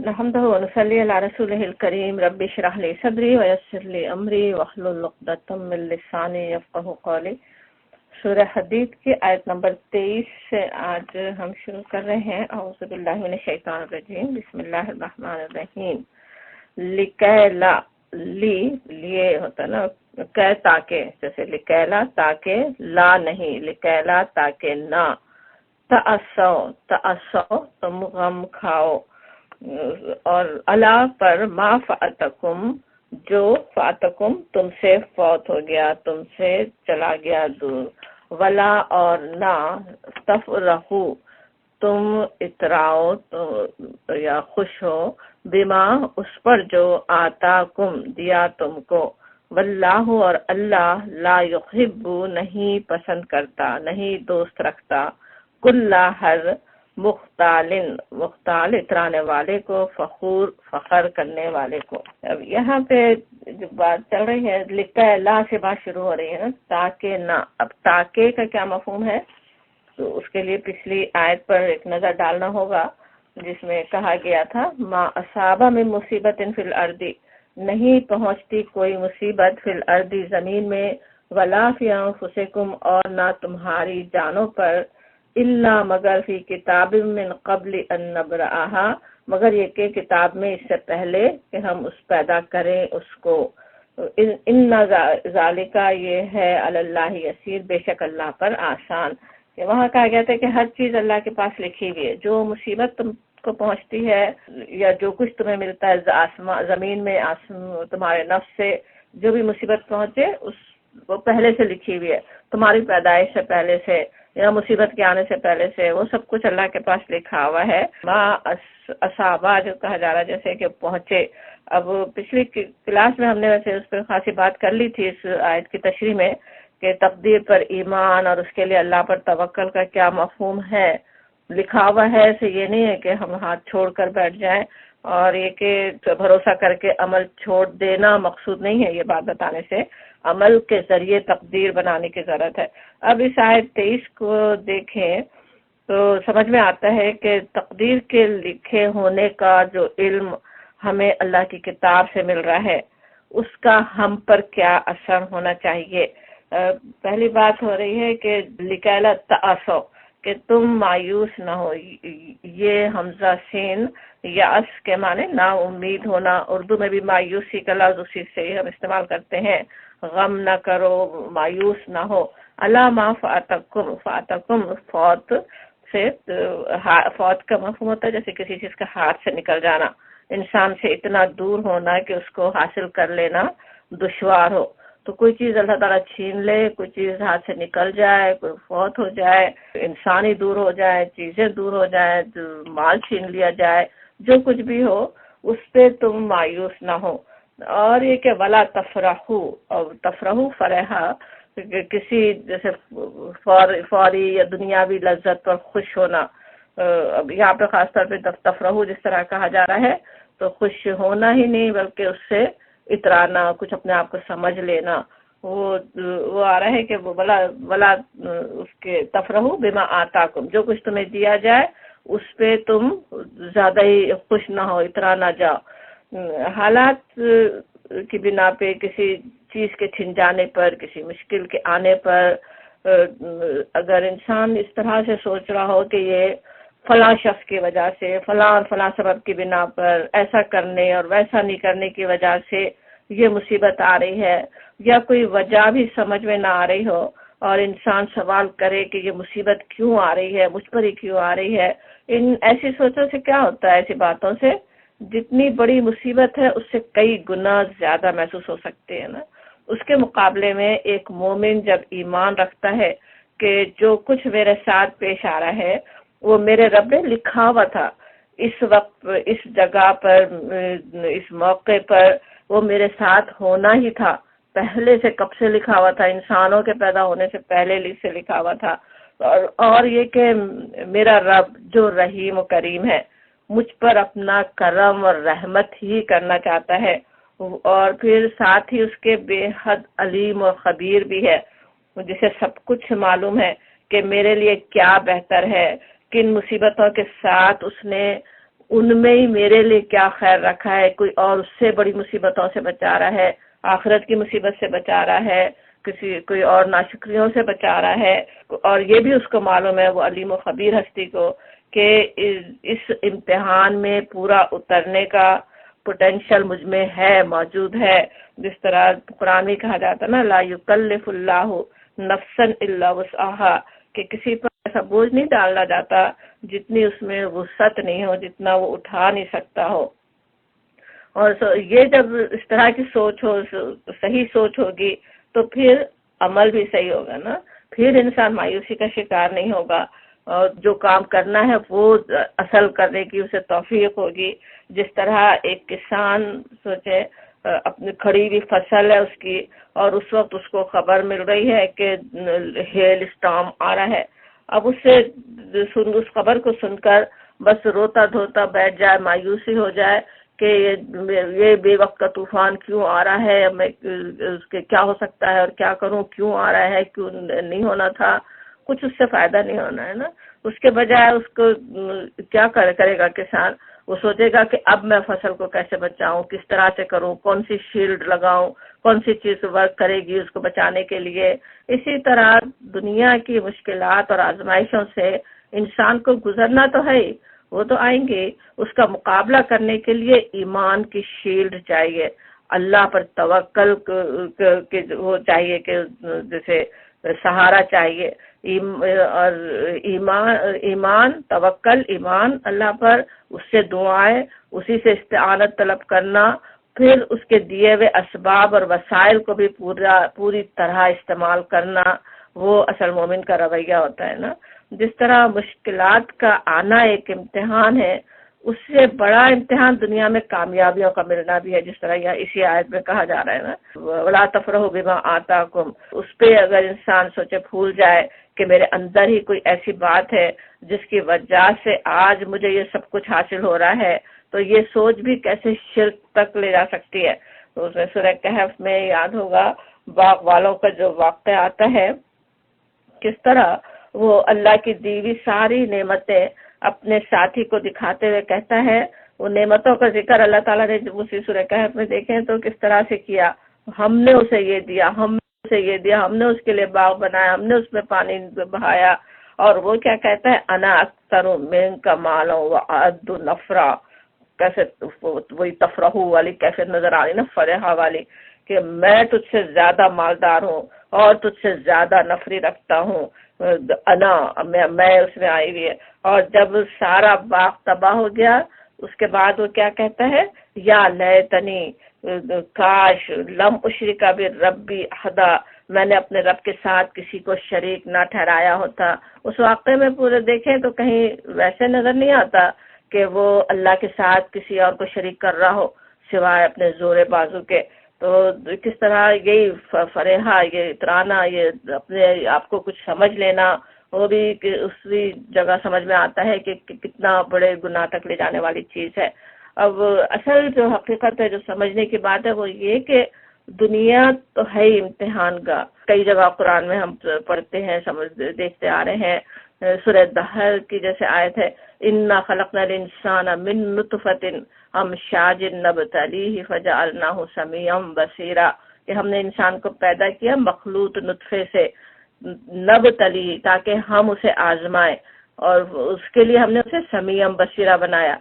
نحمده ونصلي على رسوله الكريم رب اشرح لي صدري ويسر لي امری واحلل عقدۃ من لسانی یفقهوا قولی۔ سورہ حدید کی آیت نمبر 23 سے آج ہم شروع کر رہے ہیں۔ اعوذ باللہ من الشیطان الرجیم، بسم اللہ الرحمن الرحیم۔ لکیلا، لیے ہوتا نا کہ تاکہ، جیسے لکیلا تاکہ، لا نہیں، لکیلا تاکہ نہ، تأسو تم غم کھاؤ، اور اللہ پر ما فاتکم، جو فاتکم تم سے فوت ہو گیا، تم سے چلا گیا دور، ولا اور نہ تفرحو تم اتراؤ یا خوش ہو، بما اس پر جو آتاکم دیا تم کو، واللہ اور اللہ لا یحب نہیں پسند کرتا، نہیں دوست رکھتا، کل ہر مختال اترانے والے کو، فخور فخر کرنے والے کو۔ اب یہاں پہ جو بات چل رہی ہے لکھا لا سے بات شروع ہو رہی ہے نا، تاکہ نہ۔ اب تاکہ کا کیا مفہوم ہے، تو اس کے لیے پچھلی آیت پر ایک نظر ڈالنا ہوگا جس میں کہا گیا تھا ما اصابہ من مصیبت فی الارض، نہیں پہنچتی کوئی مصیبت فی الارض زمین میں، ولا فی انفسکم اور نہ تمہاری جانوں پر، الا مگر فی کتاب من قبل ان نبرأہا، مگر یہ کہ کتاب میں اس سے پہلے کہ ہم اس پیدا کریں اس کو۔ ان ذالک، یہ ہے علی اللہ یسیر، بے شک اللہ پر آسان۔ کہ وہاں کہا گیا تھا کہ ہر چیز اللہ کے پاس لکھی ہوئی ہے، جو مصیبت تم کو پہنچتی ہے یا جو کچھ تمہیں ملتا ہے زمین میں، تمہارے نفس سے جو بھی مصیبت پہنچے وہ پہلے سے لکھی ہوئی ہے، تمہاری پیدائش سے پہلے سے یا مصیبت کے آنے سے پہلے سے، وہ سب کچھ اللہ کے پاس لکھا ہوا ہے۔ ما اصابہ جو کہا جا رہا ہے جیسے کہ پہنچے۔ اب پچھلی کلاس میں ہم نے ویسے اس پہ خاصی بات کر لی تھی، اس آیت کی تشریح میں، کہ تقدیر پر ایمان اور اس کے لیے اللہ پر توکل کا کیا مفہوم ہے۔ لکھا ہوا ہے سے یہ نہیں ہے کہ ہم ہاتھ چھوڑ کر بیٹھ جائیں، اور یہ کہ بھروسہ کر کے عمل چھوڑ دینا مقصود نہیں ہے۔ یہ بات بتانے سے عمل کے ذریعے تقدیر بنانے کی ضرورت ہے۔ اب اس آیت 23 کو دیکھیں تو سمجھ میں آتا ہے کہ تقدیر کے لکھے ہونے کا جو علم ہمیں اللہ کی کتاب سے مل رہا ہے، اس کا ہم پر کیا اثر ہونا چاہیے۔ پہلی بات ہو رہی ہے کہ لکیلا تأسو، کہ تم مایوس نہ ہو۔ یہ حمزہ سین یأس کے معنی نا امید ہونا، اردو میں بھی مایوسی کا لفظ اسی سے ہم استعمال کرتے ہیں۔ غم نہ کرو، مایوس نہ ہو۔ اللہ ما فاتکم، فاتکم فوت سے، فوت کا مفہوم ہوتا ہے جیسے کسی چیز کا ہاتھ سے نکل جانا، انسان سے اتنا دور ہونا کہ اس کو حاصل کر لینا دشوار ہو۔ تو کوئی چیز اللہ تعالیٰ چھین لے، کوئی چیز ہاتھ سے نکل جائے، کوئی فوت ہو جائے، انسان ہی دور ہو جائے، چیزیں دور ہو جائیں، مال چھین لیا جائے، جو کچھ بھی ہو اس پہ تم مایوس نہ ہو۔ اور یہ کہ ولا تفرحو، اور تفرحو فرحہ، کسی جیسے فوری یا دنیاوی لذت پر خوش ہونا۔ اب یہاں پہ خاص طور پہ تفرحو جس طرح کہا جا رہا ہے تو خوش ہونا ہی نہیں بلکہ اس سے اترانا، کچھ اپنے آپ کو سمجھ لینا۔ وہ آ رہا ہے کہ وہ ولا اس کے تفرحو بما آتاکم، جو کچھ تمہیں دیا جائے اس پہ تم زیادہ ہی خوش نہ ہو، اترا نہ جاؤ۔ حالات کی بنا پہ، کسی چیز کے چھن جانے پر، کسی مشکل کے آنے پر، اگر انسان اس طرح سے سوچ رہا ہو کہ یہ فلاں شخص کی وجہ سے، فلاں سبب کی بنا پر، ایسا کرنے اور ویسا نہیں کرنے کی وجہ سے یہ مصیبت آ رہی ہے، یا کوئی وجہ بھی سمجھ میں نہ آ رہی ہو اور انسان سوال کرے کہ یہ مصیبت کیوں آ رہی ہے، مجھ پر ہی کیوں آ رہی ہے، ان ایسی سوچوں سے کیا ہوتا ہے، ایسی باتوں سے جتنی بڑی مصیبت ہے اس سے کئی گنا زیادہ محسوس ہو سکتے ہیں نا۔ اس کے مقابلے میں ایک مومن جب ایمان رکھتا ہے کہ جو کچھ میرے ساتھ پیش آ رہا ہے وہ میرے رب نے لکھا ہوا تھا، اس وقت، اس جگہ پر، اس موقع پر وہ میرے ساتھ ہونا ہی تھا، پہلے سے کب سے لکھا ہوا تھا، انسانوں کے پیدا ہونے سے پہلے سے لکھا ہوا تھا۔ اور یہ کہ میرا رب جو رحیم و کریم ہے، مجھ پر اپنا کرم اور رحمت ہی کرنا چاہتا ہے، اور پھر ساتھ ہی اس کے بے حد علیم اور خبیر بھی ہے، جسے سب کچھ معلوم ہے کہ میرے لیے کیا بہتر ہے، کن مصیبتوں کے ساتھ اس نے ان میں ہی میرے لیے کیا خیر رکھا ہے، کوئی اور اس سے بڑی مصیبتوں سے بچا رہا ہے، آخرت کی مصیبت سے بچا رہا ہے، کوئی اور ناشکریوں سے بچا رہا ہے، اور یہ بھی اس کو معلوم ہے، وہ علیم و خبیر ہستی کو، کہ اس امتحان میں پورا اترنے کا پوٹینشیل مجھ میں ہے، موجود ہے. جس طرح قرآن میں کہا جاتا نا لا یکلف اللہ نفسا الا وسعها، کہ کسی پر ایسا بوجھ نہیں ڈالنا جاتا جتنی اس میں وسعت نہیں ہو، جتنا وہ اٹھا نہیں سکتا ہو. اور یہ جب اس طرح کی سوچ ہو، صحیح سوچ ہوگی، تو پھر عمل بھی صحیح ہوگا نا، پھر انسان مایوسی کا شکار نہیں ہوگا، اور جو کام کرنا ہے وہ اصل کرنے کی اسے توفیق ہوگی. جس طرح ایک کسان سوچے اپنی کھڑی ہوئی فصل ہے اس کی، اور اس وقت اس کو خبر مل رہی ہے کہ ہیل اسٹارم آ رہا ہے، اب اس خبر کو سن کر بس روتا دھوتا بیٹھ جائے، مایوسی ہو جائے کہ یہ بے وقت کا طوفان کیوں آ رہا ہے، میں اس کے کیا ہو سکتا ہے اور کیا کروں، کیوں آ رہا ہے، کیوں نہیں ہونا تھا، کچھ اس سے فائدہ نہیں ہونا ہے نا. اس کے بجائے اس کو کیا کرے گا کسان، وہ سوچے گا کہ اب میں فصل کو کیسے بچاؤں، کس طرح سے کروں، کون سی شیلڈ لگاؤں، کون سی چیز ورک کرے گی اس کو بچانے کے لیے. اسی طرح دنیا کی مشکلات اور آزمائشوں سے انسان کو گزرنا تو ہے، وہ تو آئیں گے، اس کا مقابلہ کرنے کے لیے ایمان کی شیلڈ چاہیے، اللہ پر توکل وہ چاہیے، کہ جیسے سہارا چاہیے، اور ایمان توکل، ایمان اللہ پر، اس سے دعائیں، اسی سے استعانت طلب کرنا، پھر اس کے دیے ہوئے اسباب اور وسائل کو بھی پوری طرح استعمال کرنا، وہ اصل مومن کا رویہ ہوتا ہے نا. جس طرح مشکلات کا آنا ایک امتحان ہے، اس سے بڑا امتحان دنیا میں کامیابیوں کا ملنا بھی ہے، جس طرح یہ اسی آیت میں کہا جا رہا ہے نا وَلَا تَفْرَحُوا بِمَا آتَاكُمْ. اس پہ اگر انسان سوچے پھول جائے کہ میرے اندر ہی کوئی ایسی بات ہے جس کی وجہ سے آج مجھے یہ سب کچھ حاصل ہو رہا ہے، تو یہ سوچ بھی کیسے شرک تک لے جا سکتی ہے. تو اس میں سورہ کہف میں یاد ہوگا باغ والوں کا جو واقعہ آتا ہے، کس طرح وہ اللہ کی دیوی ساری نعمتیں اپنے ساتھی کو دکھاتے ہوئے کہتا ہے، وہ نعمتوں کا ذکر اللہ تعالیٰ نے جب اسی سورہ کہف میں دیکھیں تو کس طرح سے کیا، ہم نے اسے یہ دیا، ہم نے اسے یہ دیا، ہم نے اس کے لیے باغ بنایا، ہم نے اس میں پانی بہایا، اور وہ کیا کہتا ہے انا اکثر منک مالا واعد نفرا. کیسے وہی تفرح والی کیفیت نظر آ رہی نا، فرحہ والی، کہ میں تجھ سے زیادہ مالدار ہوں اور تجھ سے زیادہ نفری رکھتا ہوں، انا میں اس میں آئی ہوئی ہے. اور جب سارا باغ تباہ ہو گیا، اس کے بعد وہ کیا کہتا ہے، یا لیتنی، کاش، لم اشرک بربی احدا، میں نے اپنے رب کے ساتھ کسی کو شریک نہ ٹھہرایا ہوتا. اس واقعے میں پورے دیکھیں تو کہیں ویسے نظر نہیں آتا کہ وہ اللہ کے ساتھ کسی اور کو شریک کر رہا ہو سوائے اپنے زور بازو کے. تو کس طرح یہی فرحہ، یہ اترانا، یہ اپنے آپ کو کچھ سمجھ لینا، وہ بھی اسی جگہ سمجھ میں آتا ہے کہ کتنا بڑے گناہ تک لے جانے والی چیز ہے. اب اصل جو حقیقت ہے، جو سمجھنے کی بات ہے، وہ یہ کہ دنیا تو ہے ہی امتحان کا. کئی جگہ قرآن میں ہم پڑھتے ہیں، دیکھتے آ رہے ہیں، سورہ دہر کی جیسے آیت ہے، اِنَّا خَلَقْنَا الْإِنسَانَ مِن نُطْفَةٍ أَمْشَاجٍ نَبْتَلِيهِ فَجَعَلْنَاهُ سَمِيعًا بَصِيرًا، کہ ہم نے انسان کو پیدا کیا مخلوط نطفے سے، نبتلی، تاکہ ہم اسے آزمائیں، اور اس کے لیے ہم نے اسے سمیع بصیرہ بنایا،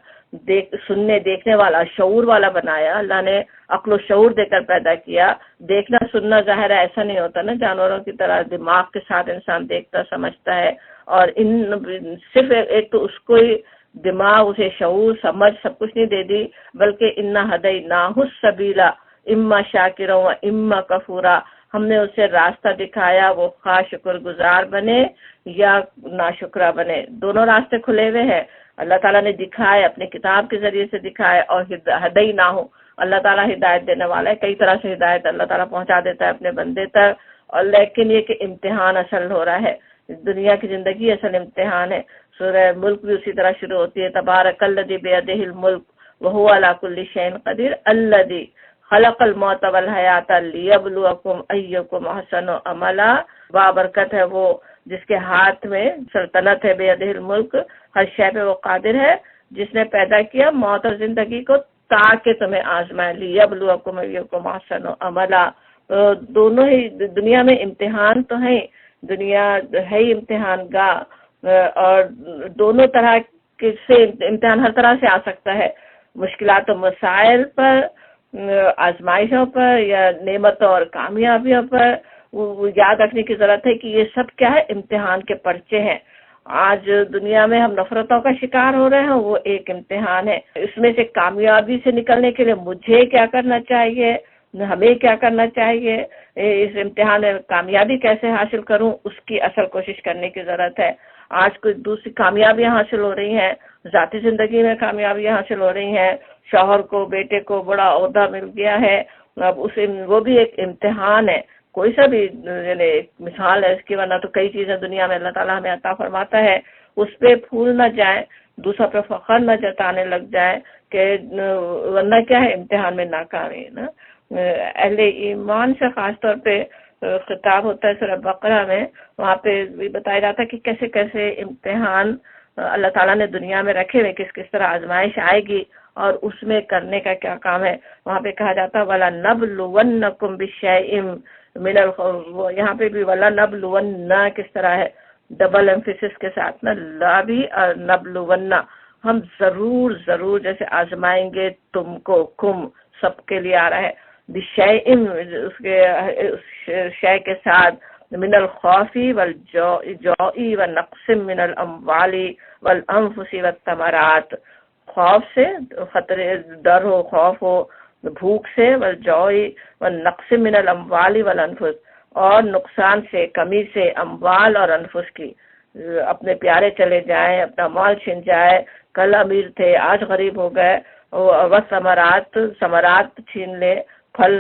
سننے دیکھنے والا، شعور والا بنایا. اللہ نے عقل و شعور دے کر پیدا کیا. دیکھنا سننا ظاہر ہے ایسا نہیں ہوتا نا، جانوروں کی طرح دماغ کے ساتھ انسان دیکھتا سمجھتا ہے، اور صرف ایک تو اس کو ہی دماغ، اسے شعور سمجھ سب کچھ نہیں دے دی، بلکہ انا ہدیناہ السبیل اما شاکرا و اما کفورا، ہم نے اسے راستہ دکھایا، وہ خواہ شکر گزار بنے یا ناشکرہ بنے. دونوں راستے کھلے ہوئے ہیں، اللہ تعالیٰ نے دکھائے، اپنے کتاب کے ذریعے سے دکھائے، اور ہدیناہ، اللہ تعالیٰ ہدایت دینے والا ہے، کئی طرح سے ہدایت اللہ تعالیٰ پہنچا دیتا ہے اپنے بندے تک. اور لیکن یہ کہ امتحان اصل ہو رہا ہے، دنیا کی زندگی اصل امتحان ہے. سورہ ملک بھی اسی طرح شروع ہوتی ہے، تبارک الذی بیدہ الملک وہو علی کل شیء قدیر الذی خلق الموت والحیات لیبلوکم ایکم احسن عملا. بابرکت ہے وہ جس کے ہاتھ میں سلطنت ہے، بیدہ الملک، ہر شے پہ وہ قادر ہے، جس نے پیدا کیا موت اور زندگی کو تاکہ تمہیں آزمائے، لیبلوکم ایکم احسن عملا۔ دونوں ہی دنیا میں امتحان تو ہیں، دنیا ہے ہی امتحان گاہ، اور دونوں طرح سے امتحان ہر طرح سے آ سکتا ہے، مشکلات و مسائل پر، آزمائشوں پر، یا نعمتوں اور کامیابیوں پر۔ وہ یاد رکھنے کی ضرورت ہے کہ یہ سب کیا ہے، امتحان کے پرچے ہیں۔ آج دنیا میں ہم نفرتوں کا شکار ہو رہے ہیں، وہ ایک امتحان ہے۔ اس میں سے کامیابی سے نکلنے کے لیے مجھے کیا کرنا چاہیے، ہمیں کیا کرنا چاہیے، اس امتحان میں کامیابی کیسے حاصل کروں، اس کی اصل کوشش کرنے کی ضرورت ہے۔ آج کچھ دوسری کامیابیاں حاصل ہو رہی ہیں، ذاتی زندگی میں کامیابیاں حاصل ہو رہی ہیں، شوہر کو، بیٹے کو بڑا عہدہ مل گیا ہے، اب وہ بھی ایک امتحان ہے۔ کوئی سا بھی یعنی ایک مثال ہے اس کی، ورنہ تو کئی چیزیں دنیا میں اللہ تعالیٰ ہمیں عطا فرماتا ہے، اس پہ پھول نہ جائیں، دوسرا پہ فخر نہ جتانے لگ جائیں، کہ ورنہ کیا ہے، امتحان میں ناکامی نا۔ اہل ایمان سے خاص طور پہ خطاب ہوتا ہے سورہ بقرہ میں، وہاں پہ بھی بتایا جاتا ہے کہ کیسے کیسے امتحان اللہ تعالیٰ نے دنیا میں رکھے ہوئے، کس کس طرح آزمائش آئے گی اور اس میں کرنے کا کیا کام ہے۔ وہاں پہ کہا جاتا ہے وَلَنَبْلُوَنَّكُمْ بِشَيْءٍ مِنَ الْخَوْفِ، یہاں پہ بھی وَلَنَبْلُوَنَّ کس طرح ہے، ڈبل ایمفیسس کے ساتھ نا، لا بھی اور نبلونا، ہم ضرور ضرور جیسے آزمائیں گے تم کو، کم سب کے لیے آ رہا ہے، بشیء اس کے شے کے ساتھ، من الخوف والجوع ونقص من الاموال والانفس والثمرات، خوف سے خطرے، ڈر ہو، خوف ہو، بھوک سے، والجوع ونقص من الاموال والانفس، اور نقصان سے، کمی سے، اموال اور انفس کی، اپنے پیارے چلے جائیں، اپنا مال چھن جائے، کل امیر تھے آج غریب ہو گئے، وہ ثمرات چھین لے، پھل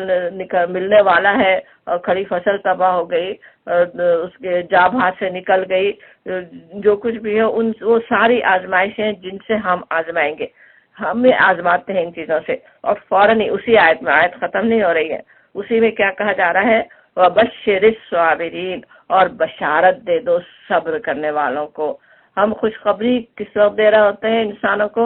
ملنے والا ہے اور کھڑی فصل تباہ ہو گئی، اس کے جاب ہاتھ سے نکل گئی، جو کچھ بھی ہے وہ ساری آزمائشیں جن سے ہم آزمائیں گے، ہمیں آزماتے ہیں ان چیزوں سے، اور فوراً ہی اسی آیت میں، آیت ختم نہیں ہو رہی ہے، اسی میں کیا کہا جا رہا ہے، وَبَشِّرِ الصَّابِرِينَ، اور بشارت دے دو صبر کرنے والوں کو۔ ہم خوشخبری کس وقت دے رہے ہوتے ہیں انسانوں کو،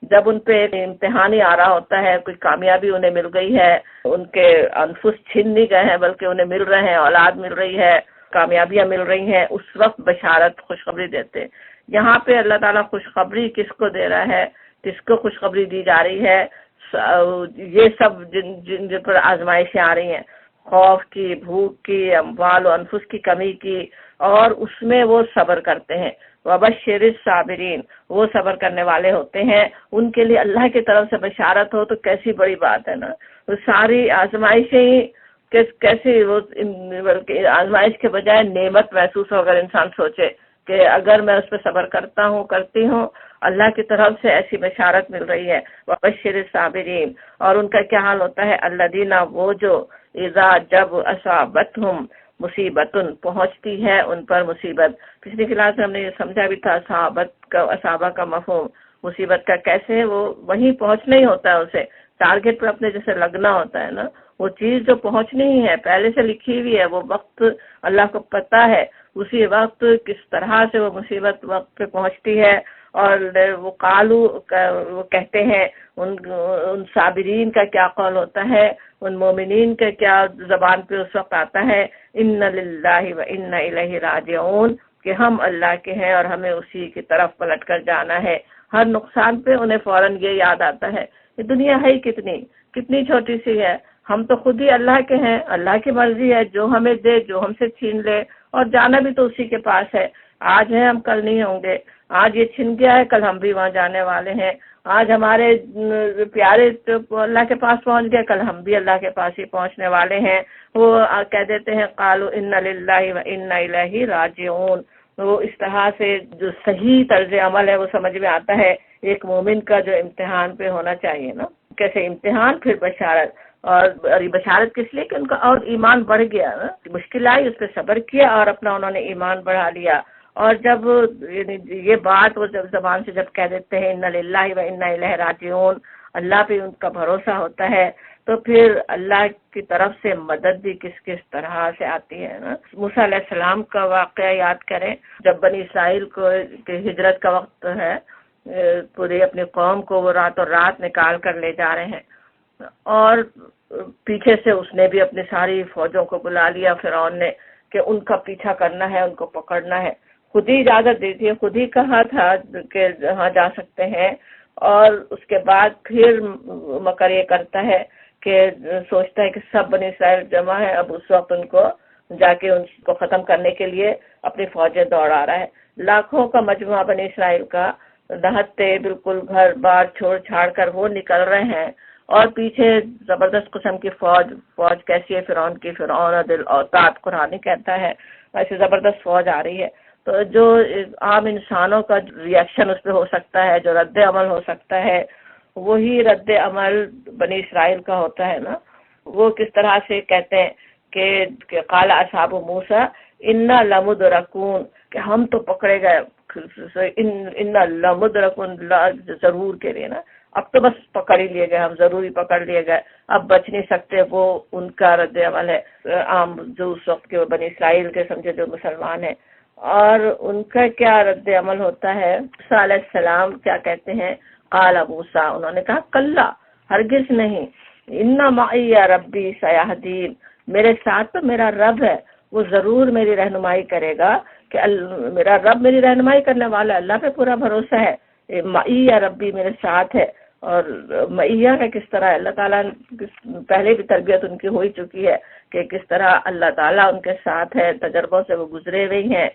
جب ان پہ امتحان ہی آ رہا ہوتا ہے، کوئی کامیابی انہیں مل گئی ہے، ان کے انفس چھن نہیں گئے ہیں بلکہ انہیں مل رہے ہیں، اولاد مل رہی ہے، کامیابیاں مل رہی ہیں، اس وقت بشارت خوشخبری دیتے ہیں۔ یہاں پہ اللہ تعالیٰ خوشخبری کس کو دے رہا ہے، کس کو خوشخبری دی جا رہی ہے، یہ سب جن پر آزمائشیں آ رہی ہیں، خوف کی، بھوک کی، اموال و انفس کی کمی کی، اور اس میں وہ صبر کرتے ہیں۔ وَبَشِّرِ الصَّابِرِينَ، وہ صبر کرنے والے ہوتے ہیں، ان کے لیے اللہ کی طرف سے بشارت ہو تو کیسی بڑی بات ہے نا۔ وہ ساری آزمائشیں ہی کیسی، وہ بلکہ آزمائش کے بجائے نعمت محسوس ہو، اگر انسان سوچے کہ اگر میں اس پہ صبر کرتا ہوں، کرتی ہوں، اللہ کی طرف سے ایسی بشارت مل رہی ہے۔ وَبَشِّرِ الصَّابِرِينَ، اور ان کا کیا حال ہوتا ہے، الَّذِينَ، وہ جو، اذا، جب، اصابتہم، مصیبت، پہنچتی ہے ان پر مصیبت۔ پچھلی کلاس میں ہم نے یہ سمجھا بھی تھا، اصابہ کا مفہوم، مصیبت کا کیسے، وہ وہیں پہنچنا ہی ہوتا ہے، اسے ٹارگٹ پر اپنے جیسے لگنا ہوتا ہے نا، وہ چیز جو پہنچنی ہی ہے، پہلے سے لکھی ہوئی ہے، وہ وقت اللہ کو پتہ ہے، اسی وقت کس طرح سے وہ مصیبت وقت پہ پہنچتی ہے۔ اور وہ وہ کہتے ہیں، ان صابرین کا کیا قول ہوتا ہے، ان مومنین کے کیا زبان پہ اس وقت آتا ہے، ان للہ و انا الیہ راجعون، کہ ہم اللہ کے ہیں اور ہمیں اسی کی طرف پلٹ کر جانا ہے۔ ہر نقصان پہ انہیں فوراً یہ یاد آتا ہے، یہ دنیا ہے کتنی چھوٹی سی ہے، ہم تو خود ہی اللہ کے ہیں، اللہ کی مرضی ہے، جو ہمیں دے، جو ہم سے چھین لے، اور جانا بھی تو اسی کے پاس ہے۔ آج ہے، ہم کل نہیں ہوں گے، آج یہ چھن گیا ہے، کل ہم بھی وہاں جانے والے ہیں، آج ہمارے پیارے اللہ کے پاس پہنچ گئے، کل ہم بھی اللہ کے پاس ہی پہنچنے والے ہیں۔ وہ کہہ دیتے ہیں قالوا ان للہ و انا الیہ راجعون، وہ اس طرح سے جو صحیح طرز عمل ہے وہ سمجھ میں آتا ہے ایک مومن کا، جو امتحان پہ ہونا چاہیے نا، کیسے امتحان پھر بشارت، اور یہ بشارت کس لیے کہ ان کا اور ایمان بڑھ گیا نا، مشکل آئی اس پہ صبر کیا اور اپنا انہوں نے ایمان بڑھا لیا، اور جب یہ بات وہ جب زبان سے جب کہہ دیتے ہیں ان للہ و انا الیہ راجعون، اللہ پہ ان کا بھروسہ ہوتا ہے، تو پھر اللہ کی طرف سے مدد بھی کس طرح سے آتی ہے نا۔ موسیٰ علیہ السلام کا واقعہ یاد کریں، جب بنی اسرائیل کو ہجرت کا وقت ہے، پوری اپنی قوم کو وہ راتوں رات نکال کر لے جا رہے ہیں، اور پیچھے سے اس نے بھی اپنی ساری فوجوں کو بلا لیا فرعون نے کہ ان کا پیچھا کرنا ہے، ان کو پکڑنا ہے، خود ہی اجازت دی تھی، خود ہی کہا تھا کہ جہاں جا سکتے ہیں، اور اس کے بعد پھر مکر یہ کرتا ہے کہ سوچتا ہے کہ سب بنی اسرائیل جمع ہے، اب اس وقت ان کو جا کے ان کو ختم کرنے کے لیے اپنی فوجیں دوڑا رہا ہے۔ لاکھوں کا مجموعہ بنی اسرائیل کا دہتے بالکل گھر بار چھوڑ چھاڑ کر وہ نکل رہے ہیں، اور پیچھے زبردست قسم کی فوج کیسی ہے فرعون کی، فرعون اور دل اوتاد قرآن کہتا ہے، ایسی زبردست فوج آ رہی ہے۔ تو جو عام انسانوں کا ریئیکشن اس پہ ہو سکتا ہے، جو رد عمل ہو سکتا ہے، وہی رد عمل بنی اسرائیل کا ہوتا ہے نا۔ وہ کس طرح سے کہتے ہیں کہ قال اصحاب موسیٰ انا لمدرکون، کہ ہم تو پکڑے گئے، انا لمدرکون ضرور کے لیے نا، اب تو بس پکڑ ہی لیے گئے، ہم ضروری پکڑ لیے گئے، اب بچ نہیں سکتے۔ وہ ان کا رد عمل ہے عام جو اس وقت کے بنی اسرائیل کے سمجھے جو مسلمان ہیں۔ اور ان کا کیا رد عمل ہوتا ہے؟ موسیٰ علیہ السلام کیا کہتے ہیں؟ قال موسیٰ، انہوں نے کہا کلا، ہرگز نہیں، ان معی ربی سیہدین، میرے ساتھ تو میرا رب ہے، وہ ضرور میری رہنمائی کرے گا، کہ میرا رب میری رہنمائی کرنے والا ہے، اللہ پہ پورا بھروسہ ہے، معی ربی میرے ساتھ ہے۔ اور معیہ کا کس طرح اللہ تعالیٰ پہلے بھی تربیت ان کی ہو ہی چکی ہے کہ کس طرح اللہ تعالیٰ ان کے ساتھ ہے، تجربوں سے وہ گزرے ہوئے ہیں۔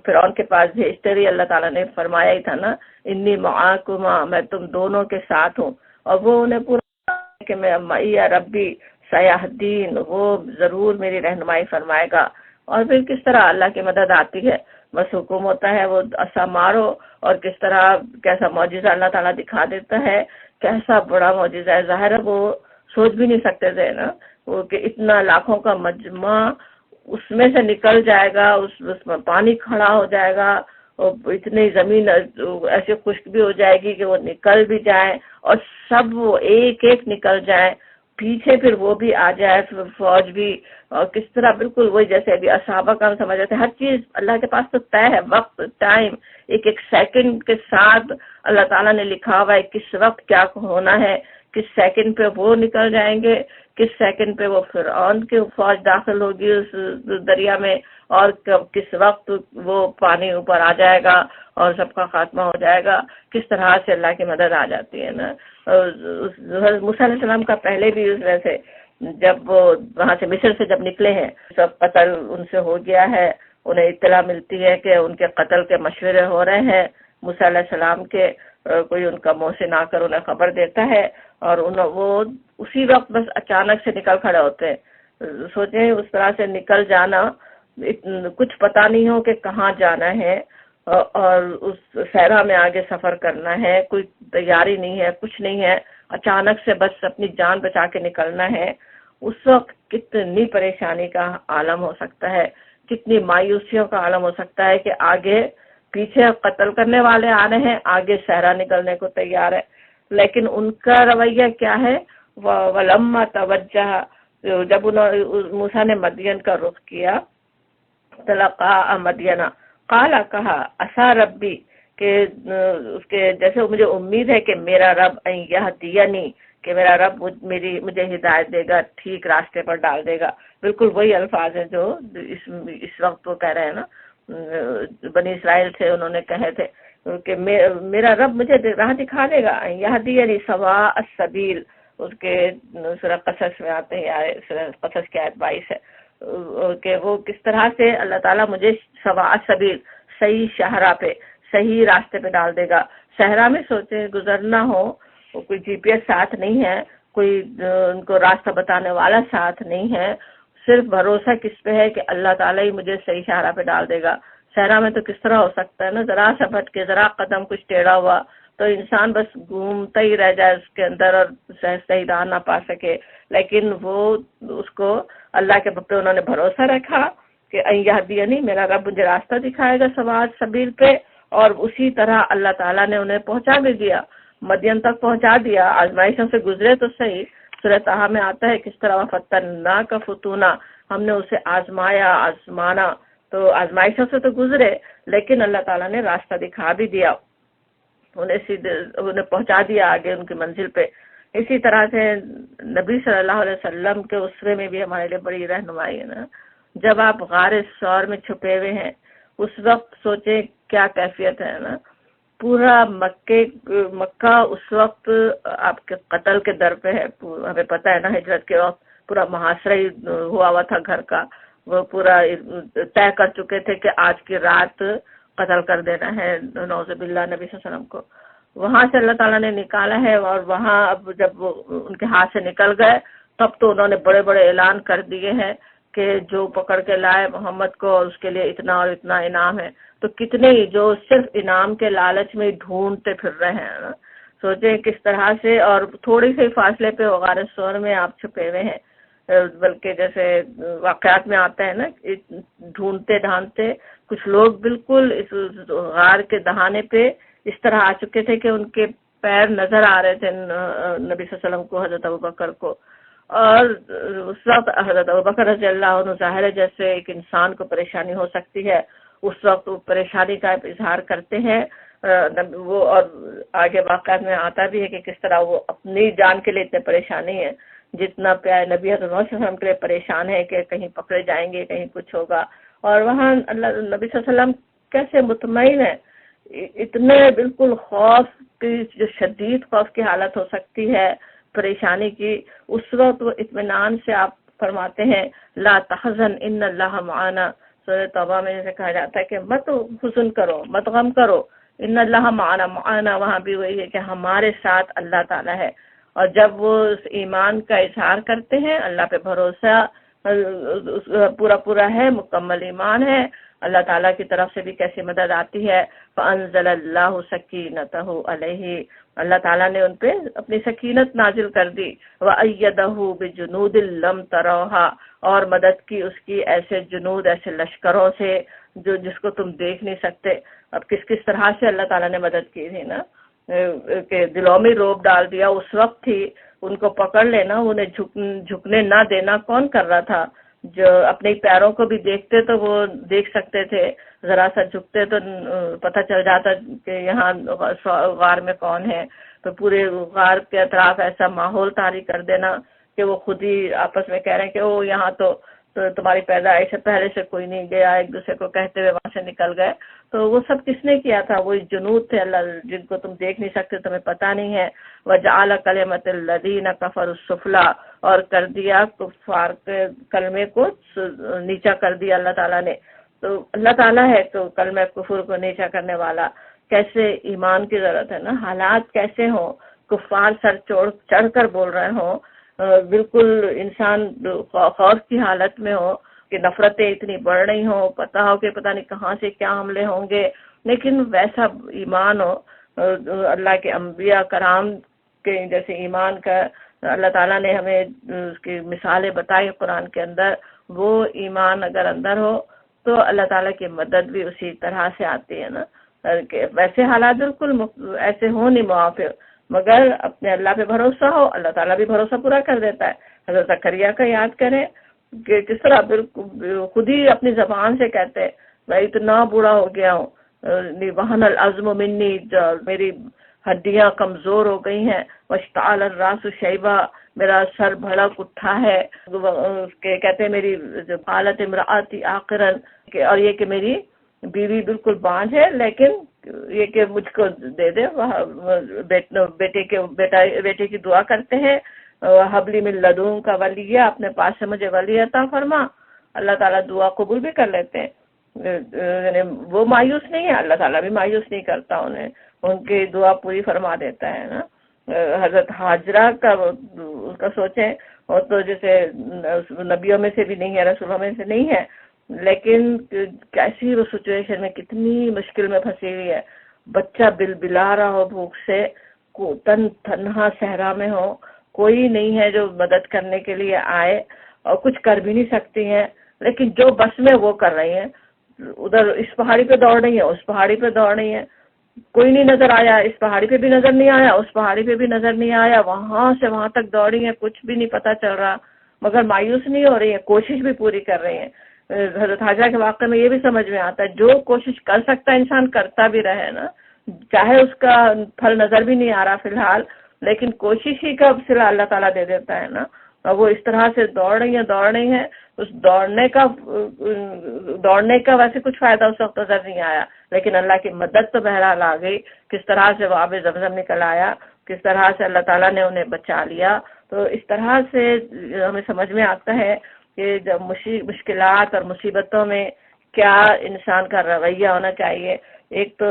فرعون کے پاس بھیجتے رہی اللہ تعالیٰ نے فرمایا ہی تھا نا، انی معاکما، میں تم دونوں کے ساتھ ہوں، اور وہ انہیں پورا کہ میں معیہ ربی سیہدین، وہ ضرور میری رہنمائی فرمائے گا۔ اور پھر کس طرح اللہ کی مدد آتی ہے، بس حکم ہوتا ہے وہ عصا مارو، اور کس طرح کیسا معجزہ اللہ تعالیٰ دکھا دیتا ہے، کیسا بڑا معجزہ ہے، ظاہر ہے وہ سوچ بھی نہیں سکتے تھے نا وہ کہ اتنا لاکھوں کا مجمع اس میں سے نکل جائے گا، اس میں پانی کھڑا ہو جائے گا، اور اتنی زمین ایسے خشک بھی ہو جائے گی کہ وہ نکل بھی جائیں، اور سب وہ ایک ایک نکل جائیں، پیچھے پھر وہ بھی آ جائے فوج بھی، اور کس طرح بالکل وہی جیسے ابھی اصحابہ کا ہم سمجھ رہے تھے، ہر چیز اللہ کے پاس تو طے ہے، وقت ٹائم ایک ایک سیکنڈ کے ساتھ اللہ تعالیٰ نے لکھا ہوا ہے کس وقت کیا ہونا ہے، کس سیکنڈ پہ وہ نکل جائیں گے، کس سیکنڈ پہ وہ فرعون کی فوج داخل ہوگی اس دریا میں، اور کس وقت وہ پانی اوپر آ جائے گا اور سب کا خاتمہ ہو جائے گا، کس طرح سے اللہ کی مدد آ جاتی ہے نا۔ موسیٰ علیہ السلام کا پہلے بھی اس وجہ سے جب وہ وہاں سے مصر سے جب نکلے ہیں، سب قتل ان سے ہو گیا ہے، انہیں اطلاع ملتی ہے کہ ان کے قتل کے مشورے ہو رہے ہیں، موسیٰ علیہ السلام کے کوئی ان کا محسن آ کر انہیں خبر دیتا ہے، اور وہ اسی وقت بس اچانک سے نکل کھڑے ہوتے ہیں۔ سوچیں اس طرح سے نکل جانا، کچھ پتہ نہیں ہو کہ کہاں جانا ہے، اور اس صحرا میں آگے سفر کرنا ہے، کوئی تیاری نہیں ہے، کچھ نہیں ہے، اچانک سے بس اپنی جان بچا کے نکلنا ہے۔ اس وقت کتنی پریشانی کا عالم ہو سکتا ہے، کتنی مایوسیوں کا عالم ہو سکتا ہے کہ آگے پیچھے قتل کرنے والے آ رہے ہیں، آگے صحرا نکلنے کو تیار ہے، لیکن ان کا رویہ کیا ہے؟ وَلَمَّا تَوَجَّهَ، جب موسیٰ نے مدین کا رخ کیا، تلقاء مدینہ، قال، کہا، عسیٰ ربی، کہ اس کے جیسے مجھے امید ہے کہ میرا رب ان یہدینی، کہ میرا رب مجھے ہدایت دے گا، ٹھیک راستے پر ڈال دے گا۔ بالکل وہی الفاظ ہیں جو اس وقت وہ کہہ رہے ہیں نا، بنی اسرائیل سے انہوں نے کہے تھے کہ میرا رب مجھے راہ دکھا دے گا، یہدینی سواء السبیل، اس کے سورہ قصص میں آتے ہیں، سورہ قصص کی آیت 22 ہے کہ وہ کس طرح سے اللہ تعالیٰ مجھے سواء السبیل، صحیح شاہراہ پہ، صحیح راستے پہ ڈال دے گا۔ صحرا میں سوچیں گزرنا ہو، کوئی جی پی ایس ساتھ نہیں ہے، کوئی ان کو راستہ بتانے والا ساتھ نہیں ہے، صرف بھروسہ کس پہ ہے کہ اللہ تعالیٰ ہی مجھے صحیح شاہراہ پہ ڈال دے گا۔ صحرا میں تو کس طرح ہو سکتا ہے نا، ذرا سا بھٹ کے، ذرا قدم کچھ ٹیڑھا ہوا تو انسان بس گھومتا ہی رہ جائے اس کے اندر اور صحیح راہ نہ پا سکے، لیکن وہ اس کو اللہ کے پہ انہوں نے بھروسہ رکھا کہ یہدینی، میرا رب مجھے راستہ دکھائے گا سواء السبیل پہ، اور اسی طرح اللہ تعالیٰ نے انہیں پہنچا بھی دیا، مدین تک پہنچا دیا۔ آزمائشوں سے گزرے تو صحیح، سورہ طٰہٰ میں آتا ہے کس طرح وَفَتَّنَّاكَ فُتُونًا، ہم نے اسے آزمانا، تو آزمائشوں سے تو گزرے لیکن اللہ تعالیٰ نے راستہ دکھا بھی دیا۔ انہیں پہنچا دیا آگے ان کی منزل پہ۔ اسی طرح سے نبی صلی اللہ علیہ وسلم کے اسوے میں بھی ہمارے لیے بڑی رہنمائی ہے نا۔ جب آپ غار ثور میں چھپے ہوئے ہیں اس وقت سوچیں کیا کیفیت ہے نا، پورا مکہ اس وقت آپ کے قتل کے در پہ ہے۔ ہمیں پتہ ہے نا ہجرت کے وقت پورا محاصرہ ہی ہوا تھا گھر کا، وہ پورا طے کر چکے تھے کہ آج کی رات قتل کر دینا ہے نعوذ باللہ نبی صلی اللہ علیہ وسلم کو۔ وہاں سے اللہ تعالیٰ نے نکالا ہے، اور وہاں اب جب وہ ان کے ہاتھ سے نکل گئے تب تو انہوں نے بڑے بڑے اعلان کر دیے ہیں کہ جو پکڑ کے لائے محمد کو اور اس کے لیے اتنا اور اتنا انعام ہے۔ تو کتنے ہی جو صرف انعام کے لالچ میں ڈھونڈتے پھر رہے ہیں نا، سوچیں کس طرح سے، اور تھوڑی سی فاصلے پہ غار ثور میں آپ چھپے ہوئے ہیں، بلکہ جیسے واقعات میں آتا ہے نا ڈھونڈتے ڈھانڈتے کچھ لوگ بالکل اس غار کے دہانے پہ اس طرح آ چکے تھے کہ ان کے پیر نظر آ رہے تھے نبی صلی اللہ علیہ وسلم کو، حضرت ابوبکر کو۔ اور اس وقت حضرت ابوبکر رضی اللہ عنہ ظاہر ہے جیسے ایک انسان کو پریشانی ہو سکتی ہے، اس وقت وہ پریشانی کا اظہار کرتے ہیں وہ، اور آگے واقعات میں آتا بھی ہے کہ کس طرح وہ اپنی جان کے لیے اتنے پریشانی ہے جتنا پیارے نبی حضرت محمد صلی اللہ علیہ وسلم کے لیے پریشان ہے کہ کہیں پکڑے جائیں گے، کہیں کچھ ہوگا۔ اور وہاں اللہ نبی صلی اللہ علیہ وسلم کیسے مطمئن ہے، اتنے بالکل خوف کی، جو شدید خوف کی حالت ہو سکتی ہے پریشانی کی، اس وقت وہ اطمینان سے آپ فرماتے ہیں لا تحزن ان اللہ معنا۔ سورہ توبہ میں جیسے کہا جاتا ہے کہ مت حزن کرو، مت غم کرو، ان اللہ معنا، معنا وہاں بھی وہی ہے کہ ہمارے ساتھ اللہ تعالیٰ ہے۔ اور جب وہ اس ایمان کا اظہار کرتے ہیں، اللہ پہ بھروسہ پورا ہے، مکمل ایمان ہے، اللہ تعالیٰ کی طرف سے بھی کیسی مدد آتی ہے۔ فَأَنزَلَ اللَّهُ سَكِينَتَهُ عَلَيْهِ، اللہ تعالیٰ نے ان پہ اپنی سکینت نازل کر دی۔ وَأَيَّدَهُ بِجُنُودٍ لَّمْ تَرَوْهَا، اور مدد کی اس کی ایسے جنود، ایسے لشکروں سے جس کو تم دیکھ نہیں سکتے۔ اب کس طرح سے اللہ تعالیٰ نے مدد کی تھی نا، کہ دلوں میں روب ڈال دیا اس وقت تھی، ان کو پکڑ لینا، انہیں جھکنے نہ دینا کون کر رہا تھا؟ جو اپنے پیروں کو بھی دیکھتے تو وہ دیکھ سکتے تھے، ذرا سا جھکتے تو پتہ چل جاتا کہ یہاں غار میں کون ہے۔ تو پورے غار کے اطراف ایسا ماحول طاری کر دینا کہ وہ خود ہی آپس میں کہہ رہے ہیں کہ وہ یہاں تو تمہاری پیدائش سے پہلے سے کوئی نہیں گیا، ایک دوسرے کو کہتے ہوئے وہاں سے نکل گئے۔ تو وہ سب کس نے کیا تھا؟ وہی جنود تھے اللہ جن کو تم دیکھ نہیں سکتے، تمہیں پتہ نہیں ہے۔ وَجَعَلَ كَلِمَةَ الَّذِينَ كَفَرُوا السُّفْلَىٰ، اور کر دیا کفار کے کلمے کو نیچا کر دیا اللہ تعالیٰ نے۔ تو اللہ تعالیٰ ہے تو کلمہ کفر کو نیچا کرنے والا۔ کیسے ایمان کی ضرورت ہے نا، حالات کیسے ہوں، کفار سر چڑھ کر بول رہے ہوں، بالکل انسان خوف کی حالت میں ہو کہ نفرتیں اتنی بڑھ رہی ہوں، پتہ ہو کہ پتہ نہیں کہاں سے کیا حملے ہوں گے، لیکن ویسا ایمان ہو اللہ کے انبیاء کرام کے جیسے ایمان کا اللہ تعالیٰ نے ہمیں اس کی مثالیں بتائی قرآن کے اندر، وہ ایمان اگر اندر ہو تو اللہ تعالیٰ کی مدد بھی اسی طرح سے آتی ہے نا۔ ویسے حالات بالکل ایسے ہوں نہیں موافق، مگر اپنے اللہ پہ بھروسہ ہو، اللہ تعالیٰ بھی بھروسہ پورا کر دیتا ہے۔ حضرت زکریا کا یاد کریں کہ کس طرح بالکل خود ہی اپنی زبان سے کہتے ہیں میں اتنا بوڑھا ہو گیا ہوں، وہن العظم منی، میری ہڈیاں کمزور ہو گئی ہیں، واشتعل الراس شیبہ، میرا سر بھڑک اٹھا ہے، کہ کہتے ہیں میری حالت امراتی آخرن، اور یہ کہ میری بیوی بالکل بانجھ ہے، لیکن یہ کہ مجھ کو دے دے، بیٹے کی دعا کرتے ہیں حبلی من لدن کا ولی، اپنے پاس سے مجھے ولی عطا فرما۔ اللہ تعالیٰ دعا قبول بھی کر لیتے ہیں، یعنی وہ مایوس نہیں ہے، اللہ تعالیٰ بھی مایوس نہیں کرتا انہیں، ان کی دعا پوری فرما دیتا ہے نا۔ حضرت حاجرہ کا اس کا سوچیں، وہ تو جیسے نبیوں میں سے بھی نہیں ہے، رسولوں میں سے نہیں ہے، لیکن کیسی وہ سچویشن میں کتنی مشکل میں پھنسی ہوئی ہے، بچہ بلا رہا ہو بھوک سے، تنہا صحرا میں ہو، کوئی نہیں ہے جو مدد کرنے کے لیے آئے، اور کچھ کر بھی نہیں سکتی ہیں، لیکن جو بس میں وہ کر رہی ہیں، ادھر اس پہاڑی پہ دوڑ رہی ہیں، اس پہاڑی پہ دوڑ رہی ہیں، کوئی نہیں نظر آیا، اس پہاڑی پہ بھی نظر نہیں آیا، اس پہاڑی پہ بھی نظر نہیں آیا، وہاں سے وہاں تک دوڑی ہیں، کچھ بھی نہیں پتا چل رہا، مگر مایوس نہیں ہو رہی ہیں، کوشش بھی پوری کر رہی ہیں۔ حضرت حاجرہ کے واقعے میں یہ بھی سمجھ میں آتا ہے جو کوشش کر سکتا ہے انسان کرتا بھی رہے نا، چاہے اس کا پھل نظر بھی نہیں آ رہا فی الحال، لیکن کوشش ہی کا صلہ اللہ تعالیٰ دے دیتا ہے نا. اور وہ اس طرح سے دوڑ رہی ہیں. اس دوڑنے کا ویسے کچھ فائدہ اس وقت نظر نہیں آیا، لیکن اللہ کی مدد تو بہرحال آ گئی. کس طرح سے وہ آب زمزم نکل آیا، کس طرح سے اللہ تعالیٰ نے انہیں بچا لیا. تو اس طرح سے ہمیں سمجھ میں آتا ہے کہ جب مشکلات اور مصیبتوں میں کیا انسان کا رویہ ہونا چاہیے. ایک تو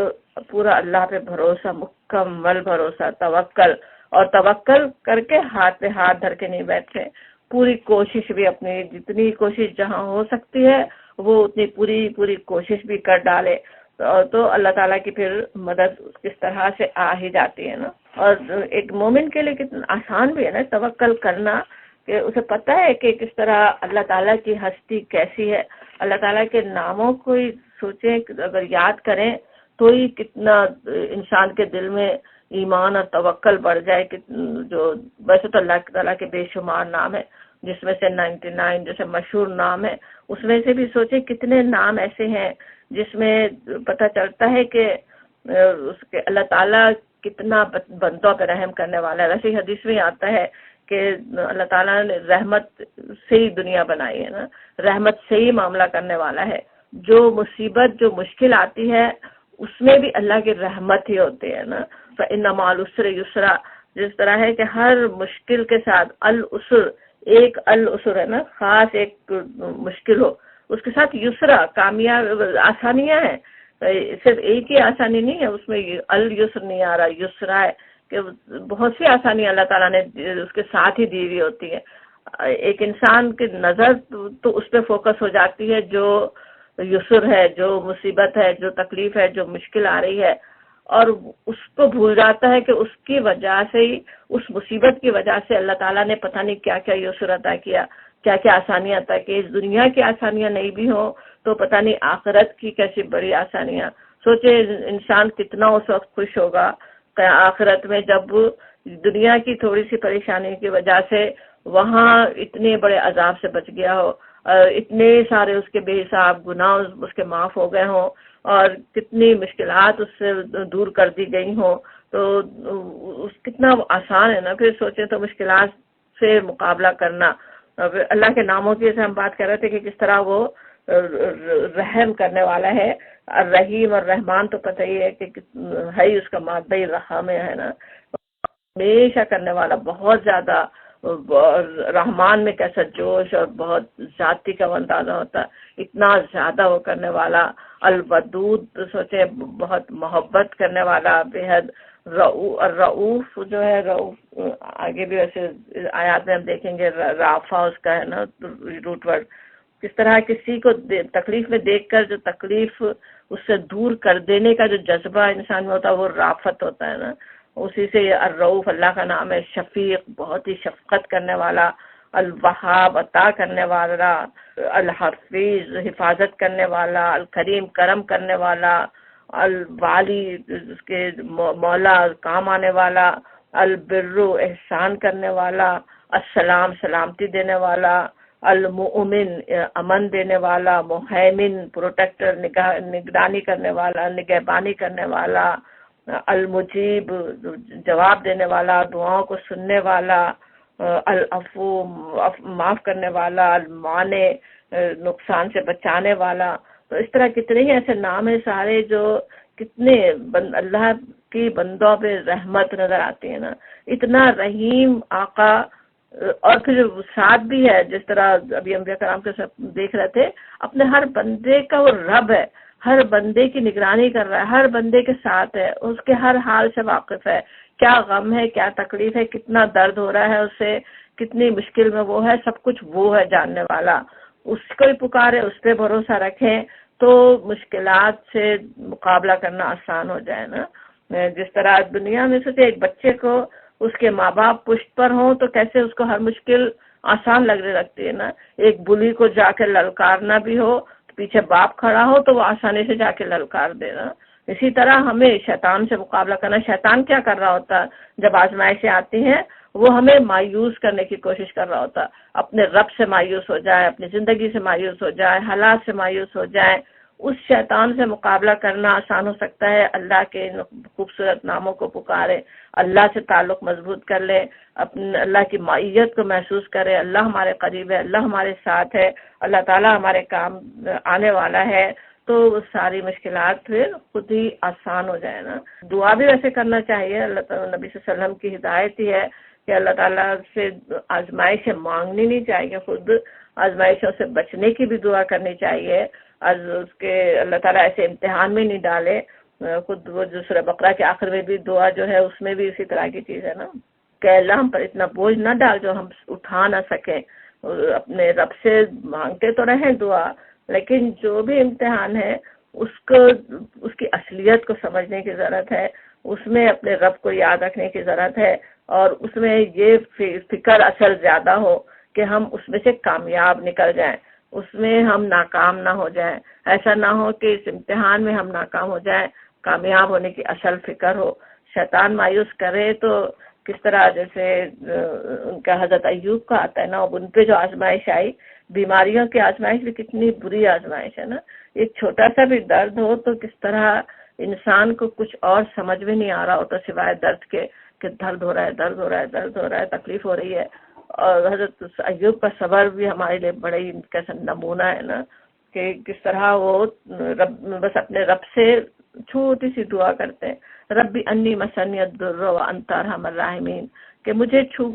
پورا اللہ پہ بھروسہ، مکمل بھروسہ، توکل، اور توکل کر کے ہاتھ پہ ہاتھ دھر کے نہیں بیٹھے. پوری کوشش بھی اپنی جتنی کوشش جہاں ہو سکتی ہے وہ اتنی پوری کوشش بھی کر ڈالے تو اللہ تعالیٰ کی پھر مدد کس طرح سے آ ہی جاتی ہے نا. اور ایک مومن کے لیے کتنا آسان بھی ہے نا توکل کرنا، کہ اسے پتہ ہے کہ کس طرح اللہ تعالیٰ کی ہستی کیسی ہے. اللہ تعالیٰ کے ناموں کو ہی سوچیں، اگر یاد کریں تو ہی کتنا انسان کے دل میں ایمان اور توکل بڑھ جائے. کہ جو ویسے تو اللہ تعالیٰ کے بے شمار نام ہے، جس میں سے 99 جیسے مشہور نام ہے، اس میں سے بھی سوچیں کتنے نام ایسے ہیں جس میں پتہ چلتا ہے کہ اس کے اللہ تعالیٰ کتنا بندوں پہ رحم کرنے والا ہے. ویسے ہی حدیث میں آتا ہے کہ اللہ تعالیٰ نے رحمت سے ہی دنیا بنائی ہے نا، رحمت سے ہی معاملہ کرنے والا ہے. جو مصیبت جو مشکل آتی ہے اس میں بھی اللہ کی رحمت ہی ہوتی ہے نا. فَإِنَّ مَعَ الْعُسْرِ يُسْرًا، جس طرح ہے کہ ہر مشکل کے ساتھ العسر، ایک العسر ہے نا، خاص ایک مشکل ہو اس کے ساتھ یسرا، کامیاب آسانیاں ہیں. صرف ایک ہی آسانی نہیں ہے اس میں، الیسر نہیں آ رہا، یسرا ہے کہ بہت سی آسانی اللہ تعالیٰ نے اس کے ساتھ ہی دی ہوئی ہوتی ہے. ایک انسان کی نظر تو اس پہ فوکس ہو جاتی ہے جو یسر ہے، جو مصیبت ہے، جو تکلیف ہے، جو مشکل آ رہی ہے، اور اس کو بھول جاتا ہے کہ اس کی وجہ سے ہی، اس مصیبت کی وجہ سے اللہ تعالیٰ نے پتہ نہیں کیا کیا یسر عطا کیا، کیا کیا آسانیاں عطا کی. اس دنیا کی آسانیاں نہیں بھی ہوں تو پتہ نہیں آخرت کی کیسی بڑی آسانیاں. سوچے انسان کتنا اس وقت خوش ہوگا کہ آخرت میں جب دنیا کی تھوڑی سی پریشانی کی وجہ سے وہاں اتنے بڑے عذاب سے بچ گیا ہو، اتنے سارے اس کے بے حساب گناہ اس کے معاف ہو گئے ہوں، اور کتنی مشکلات اس سے دور کر دی گئی ہوں. تو کتنا آسان ہے نا. پھر سوچیں تو مشکلات سے مقابلہ کرنا. اللہ کے ناموں کی جیسے ہم بات کر رہے تھے کہ کس طرح وہ رحم کرنے والا ہے. الرحیم اور رحمان تو پتہ ہی ہے کہ ہے ہی اس کا مادہ ہی رحم ہے نا، ہمیشہ کرنے والا، بہت زیادہ. رحمان میں کیسا جوش اور بہت ذاتی کا اندازہ ہوتا، اتنا زیادہ وہ کرنے والا. الودود سوچے بہت محبت کرنے والا، بے حد. رعوف جو ہے، رعوف آگے بھی ویسے آیات میں ہم دیکھیں گے، رافع اس کا ہے نا روٹ ورڈ. کس طرح کسی کو تکلیف میں دیکھ کر جو تکلیف اس سے دور کر دینے کا جو جذبہ انسان میں ہوتا ہے وہ رافت ہوتا ہے نا. اسی سے الرؤوف اللہ کا نام ہے. شفیق بہت ہی شفقت کرنے والا. الوہاب عطا کرنے والا. الحفیظ حفاظت کرنے والا. الکریم کرم کرنے والا. الوالی اس کے مولا کام آنے والا. البر احسان کرنے والا. السلام سلامتی دینے والا. المؤمن امن دینے والا. محیمن پروٹیکٹر نگرانی کرنے والا، نگہبانی کرنے والا. المجیب جواب دینے والا، دعاؤں کو سننے والا. العفو معاف کرنے والا. المانع نقصان سے بچانے والا. تو اس طرح کتنے ہی ایسے نام ہیں سارے جو کتنے اللہ کی بندوں پہ رحمت نظر آتی ہے نا. اتنا رحیم آقا. اور پھر ساتھ بھی ہے جس طرح ابھی انبیاء کرام کے سب دیکھ رہے تھے، اپنے ہر بندے کا وہ رب ہے، ہر بندے کی نگرانی کر رہا ہے، ہر بندے کے ساتھ ہے، اس کے ہر حال سے واقف ہے. کیا غم ہے، کیا تکلیف ہے، کتنا درد ہو رہا ہے اسے، کتنی مشکل میں وہ ہے، سب کچھ وہ ہے جاننے والا. اس کو ہی پکارے، اس پہ بھروسہ رکھیں تو مشکلات سے مقابلہ کرنا آسان ہو جائے نا. جس طرح دنیا میں سوچے ایک بچے کو اس کے ماں باپ پشت پر ہوں تو کیسے اس کو ہر مشکل آسان لگنے لگتی ہے نا. ایک بلی کو جا کے للکارنا بھی ہو، پیچھے باپ کھڑا ہو تو وہ آسانی سے جا کے للکار دینا. اسی طرح ہمیں شیطان سے مقابلہ کرنا. شیطان کیا کر رہا ہوتا جب آزمائشیں آتی ہیں؟ وہ ہمیں مایوس کرنے کی کوشش کر رہا ہوتا. اپنے رب سے مایوس ہو جائے، اپنی زندگی سے مایوس ہو جائے، حالات سے مایوس ہو جائے. اس شیطان سے مقابلہ کرنا آسان ہو سکتا ہے اللہ کے ان خوبصورت ناموں کو پکارے، اللہ سے تعلق مضبوط کر لے، اپنے اللہ کی معیت کو محسوس کرے، اللہ ہمارے قریب ہے، اللہ ہمارے ساتھ ہے، اللہ تعالیٰ ہمارے کام آنے والا ہے، تو ساری مشکلات پھر خود ہی آسان ہو جائے نا۔ دعا بھی ویسے کرنا چاہیے، اللہ تعالیٰ نبی صلی اللہ علیہ وسلم کی ہدایت ہی ہے کہ اللہ تعالیٰ سے آزمائشیں مانگنی نہیں چاہیے، خود آزمائشوں سے بچنے کی بھی دعا کرنی چاہیے، اس کے اللہ تعالیٰ ایسے امتحان میں نہیں ڈالے۔ خود وہ جو سورہ بقرہ کے آخر میں بھی دعا جو ہے اس میں بھی اسی طرح کی چیز ہے نا کہ اللہ ہم پر اتنا بوجھ نہ ڈال جو ہم اٹھا نہ سکیں۔ اپنے رب سے مانگتے تو رہیں دعا، لیکن جو بھی امتحان ہے اس کی اصلیت کو سمجھنے کی ضرورت ہے، اس میں اپنے رب کو یاد رکھنے کی ضرورت ہے، اور اس میں یہ فکر اصل زیادہ ہو کہ ہم اس میں سے کامیاب نکل جائیں، اس میں ہم ناکام نہ ہو جائیں۔ ایسا نہ ہو کہ اس امتحان میں ہم ناکام ہو جائیں، کامیاب ہونے کی اصل فکر ہو۔ شیطان مایوس کرے تو کس طرح جیسے ان کا حضرت ایوب کا آتا ہے نا، ان پہ جو آزمائش آئی، بیماریوں کی آزمائش بھی کتنی بری آزمائش ہے نا، ایک چھوٹا سا بھی درد ہو تو کس طرح انسان کو کچھ اور سمجھ میں نہیں آ رہا ہوتا سوائے درد کے کہ درد ہو رہا ہے، درد ہو رہا ہے، درد ہو رہا ہے، تکلیف ہو رہی ہے۔ اور حضرت ایوب کا صبر بھی ہمارے لیے بڑا ہی کیسا نمونہ ہے نا کہ کس طرح وہ بس اپنے رب سے چھوٹی سی دعا کرتے ہیں، ربی انی مسنی الضر وانت ارحم الراحمین، کہ مجھے چھو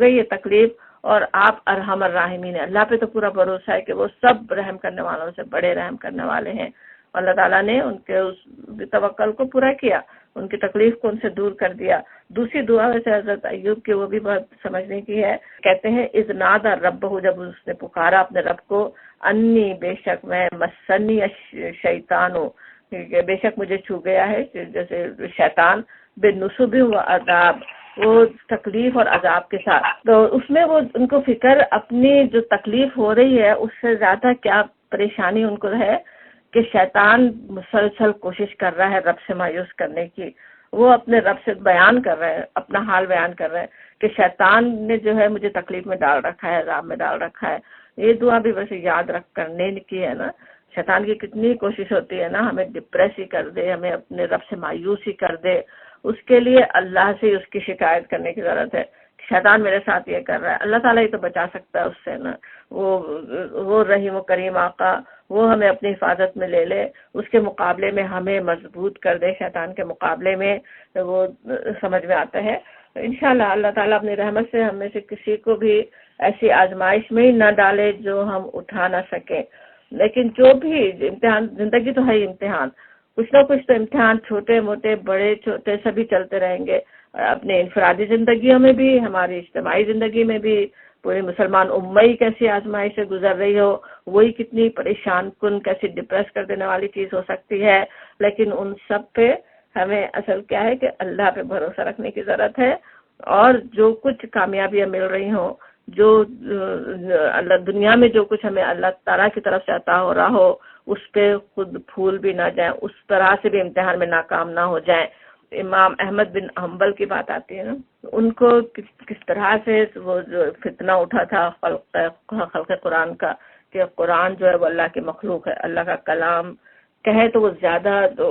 گئی یہ تکلیف اور آپ ارحم الراحمین ہیں۔ اللہ پہ تو پورا بھروسہ ہے کہ وہ سب رحم کرنے والوں سے بڑے رحم کرنے والے ہیں۔ اللہ تعالیٰ نے ان کے اس توکل کو پورا کیا، ان کی تکلیف کو ان سے دور کر دیا۔ دوسری دعا ویسے حضرت ایوب کی وہ بھی بہت سمجھنے کی ہے، کہتے ہیں اذ نادى ربہ، جب اس نے پکارا اپنے رب کو، انی بے شک میں، مسنی شیطان ہوں، بے شک مجھے چھو گیا ہے جیسے شیطان، بے نصب و عذاب، وہ تکلیف اور عذاب کے ساتھ۔ تو اس میں وہ ان کو فکر اپنی جو تکلیف ہو رہی ہے اس سے زیادہ کیا پریشانی ان کو ہے کہ شیطان مسلسل کوشش کر رہا ہے رب سے مایوس کرنے کی۔ وہ اپنے رب سے بیان کر رہے ہیں، اپنا حال بیان کر رہے ہیں کہ شیطان نے جو ہے مجھے تکلیف میں ڈال رکھا ہے، عذاب میں ڈال رکھا ہے۔ یہ دعا بھی ویسے یاد رکھ کرنے کی ہے نا، شیطان کی کتنی کوشش ہوتی ہے نا ہمیں ڈپریس ہی کر دے، ہمیں اپنے رب سے مایوس ہی کر دے۔ اس کے لیے اللہ سے اس کی شکایت کرنے کی ضرورت ہے، شیطان میرے ساتھ یہ کر رہا ہے، اللہ تعالیٰ ہی تو بچا سکتا ہے اس سے نا، وہ رحیم و کریم آقا، وہ ہمیں اپنی حفاظت میں لے لے، اس کے مقابلے میں ہمیں مضبوط کر دے، شیطان کے مقابلے میں، وہ سمجھ میں آتا ہے۔ انشاءاللہ اللہ تعالیٰ اپنی رحمت سے ہم میں سے کسی کو بھی ایسی آزمائش میں ہی نہ ڈالے جو ہم اٹھا نہ سکیں۔ لیکن جو بھی امتحان، زندگی تو ہے ہی امتحان، کچھ نہ کچھ تو امتحان چھوٹے موٹے بڑے چھوٹے سبھی چلتے رہیں گے، اپنے انفرادی زندگیوں میں بھی، ہماری اجتماعی زندگی میں بھی۔ پوری مسلمان امہ ہی کیسی آزمائش سے گزر رہی ہو، وہی کتنی پریشان کن، کیسی ڈپریس کر دینے والی چیز ہو سکتی ہے، لیکن ان سب پہ ہمیں اصل کیا ہے کہ اللہ پہ بھروسہ رکھنے کی ضرورت ہے، اور جو کچھ کامیابیاں مل رہی ہوں، جو اللہ دنیا میں جو کچھ ہمیں اللہ تعالیٰ کی طرف سے عطا ہو رہا ہو، اس پہ خود پھول بھی نہ جائیں، اس طرح سے بھی امتحان میں ناکام نہ ہو جائیں۔ امام احمد بن حنبل کی بات آتی ہے نا، ان کو کس طرح سے وہ جو فتنہ اٹھا تھا خلق قرآن کا، کہ قرآن جو ہے وہ اللہ کی مخلوق ہے، اللہ کا کلام کہے تو وہ زیادہ، تو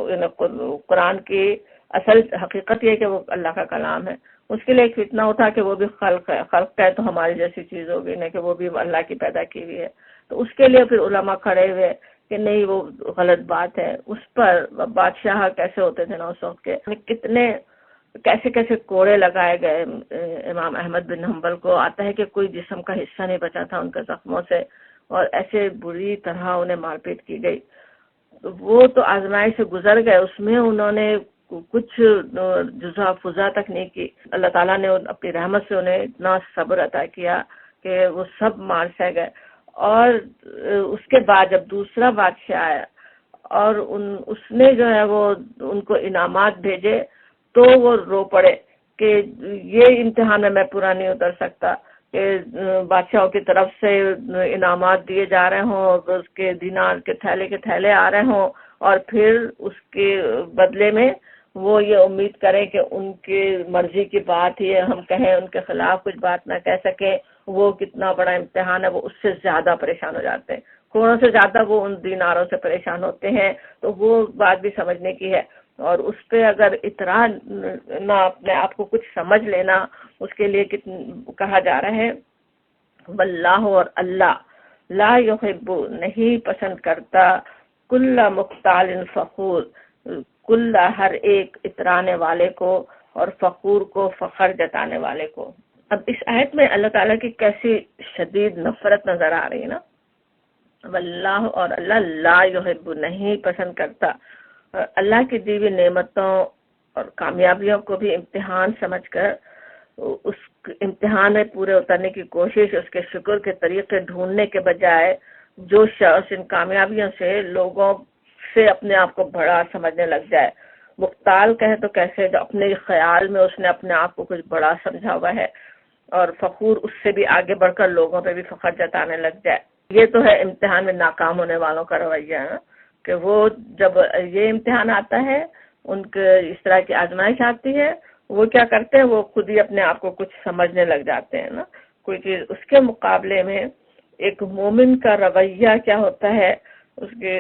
قرآن کی اصل حقیقت یہ ہے کہ وہ اللہ کا کلام ہے۔ اس کے لیے ایک فتنہ اٹھا کہ وہ بھی خلق ہے، خلق ہے تو ہماری جیسی چیز ہوگی نا، کہ وہ بھی اللہ کی پیدا کی ہوئی ہے۔ تو اس کے لیے پھر علماء کھڑے ہوئے کہ نہیں وہ غلط بات ہے۔ اس پر بادشاہ کیسے ہوتے تھے نا اس وقت کے، کتنے کیسے کوڑے لگائے گئے امام احمد بن حنبل کو۔ آتا ہے کہ کوئی جسم کا حصہ نہیں بچا تھا ان کے زخموں سے، اور ایسے بری طرح انہیں مار پیٹ کی گئی۔ وہ تو آزمائش سے گزر گئے، اس میں انہوں نے کچھ جزا فضا تک نہیں کی۔ اللہ تعالیٰ نے اپنی رحمت سے انہیں اتنا صبر عطا کیا کہ وہ سب مار سے گئے۔ اور اس کے بعد جب دوسرا بادشاہ آیا اور اس نے جو ہے وہ ان کو انعامات بھیجے، تو وہ رو پڑے کہ یہ امتحان میں پورا نہیں اتر سکتا، کہ بادشاہوں کی طرف سے انعامات دیے جا رہے ہوں، اس کے دینار کے تھیلے آ رہے ہوں، اور پھر اس کے بدلے میں وہ یہ امید کریں کہ ان کی مرضی کی بات ہی ہم کہیں، ان کے خلاف کچھ بات نہ کہہ سکیں۔ وہ کتنا بڑا امتحان ہے، وہ اس سے زیادہ پریشان ہو جاتے ہیں، تھوڑوں سے زیادہ وہ ان دیناروں سے پریشان ہوتے ہیں، تو وہ بات بھی سمجھنے کی ہے۔ اور اس پہ اگر اتنا نہ اپنے آپ کو کچھ سمجھ لینا، اس کے لیے کہا جا رہا ہے واللہ، اور اللہ لا یحب نہیں پسند کرتا کل مختال فخور، کل ہر ایک اترانے والے کو، اور فخور کو فخر جتانے والے کو۔ اب اس آیت میں اللہ تعالیٰ کی کیسی شدید نفرت نظر آ رہی ہے نا، واللہ، اور اللہ لا یحب نہیں پسند کرتا، اللہ کی دی ہوئی نعمتوں اور کامیابیوں کو بھی امتحان سمجھ کر اس امتحان میں پورے اترنے کی کوشش، اس کے شکر کے طریقے ڈھونڈنے کے بجائے جو شخص ان کامیابیوں سے لوگوں سے اپنے آپ کو بڑا سمجھنے لگ جائے، مختال کہے تو کیسے، جو اپنے خیال میں اس نے اپنے آپ کو کچھ بڑا سمجھا ہوا ہے، اور فخور اس سے بھی آگے بڑھ کر لوگوں پہ بھی فخر جتانے لگ جائے۔ یہ تو ہے امتحان میں ناکام ہونے والوں کا رویہ ہے، کہ وہ جب یہ امتحان آتا ہے، ان کے اس طرح کی آزمائش آتی ہے، وہ کیا کرتے ہیں، وہ خود ہی اپنے آپ کو کچھ سمجھنے لگ جاتے ہیں نا کوئی چیز۔ اس کے مقابلے میں ایک مومن کا رویہ کیا ہوتا ہے، اس کے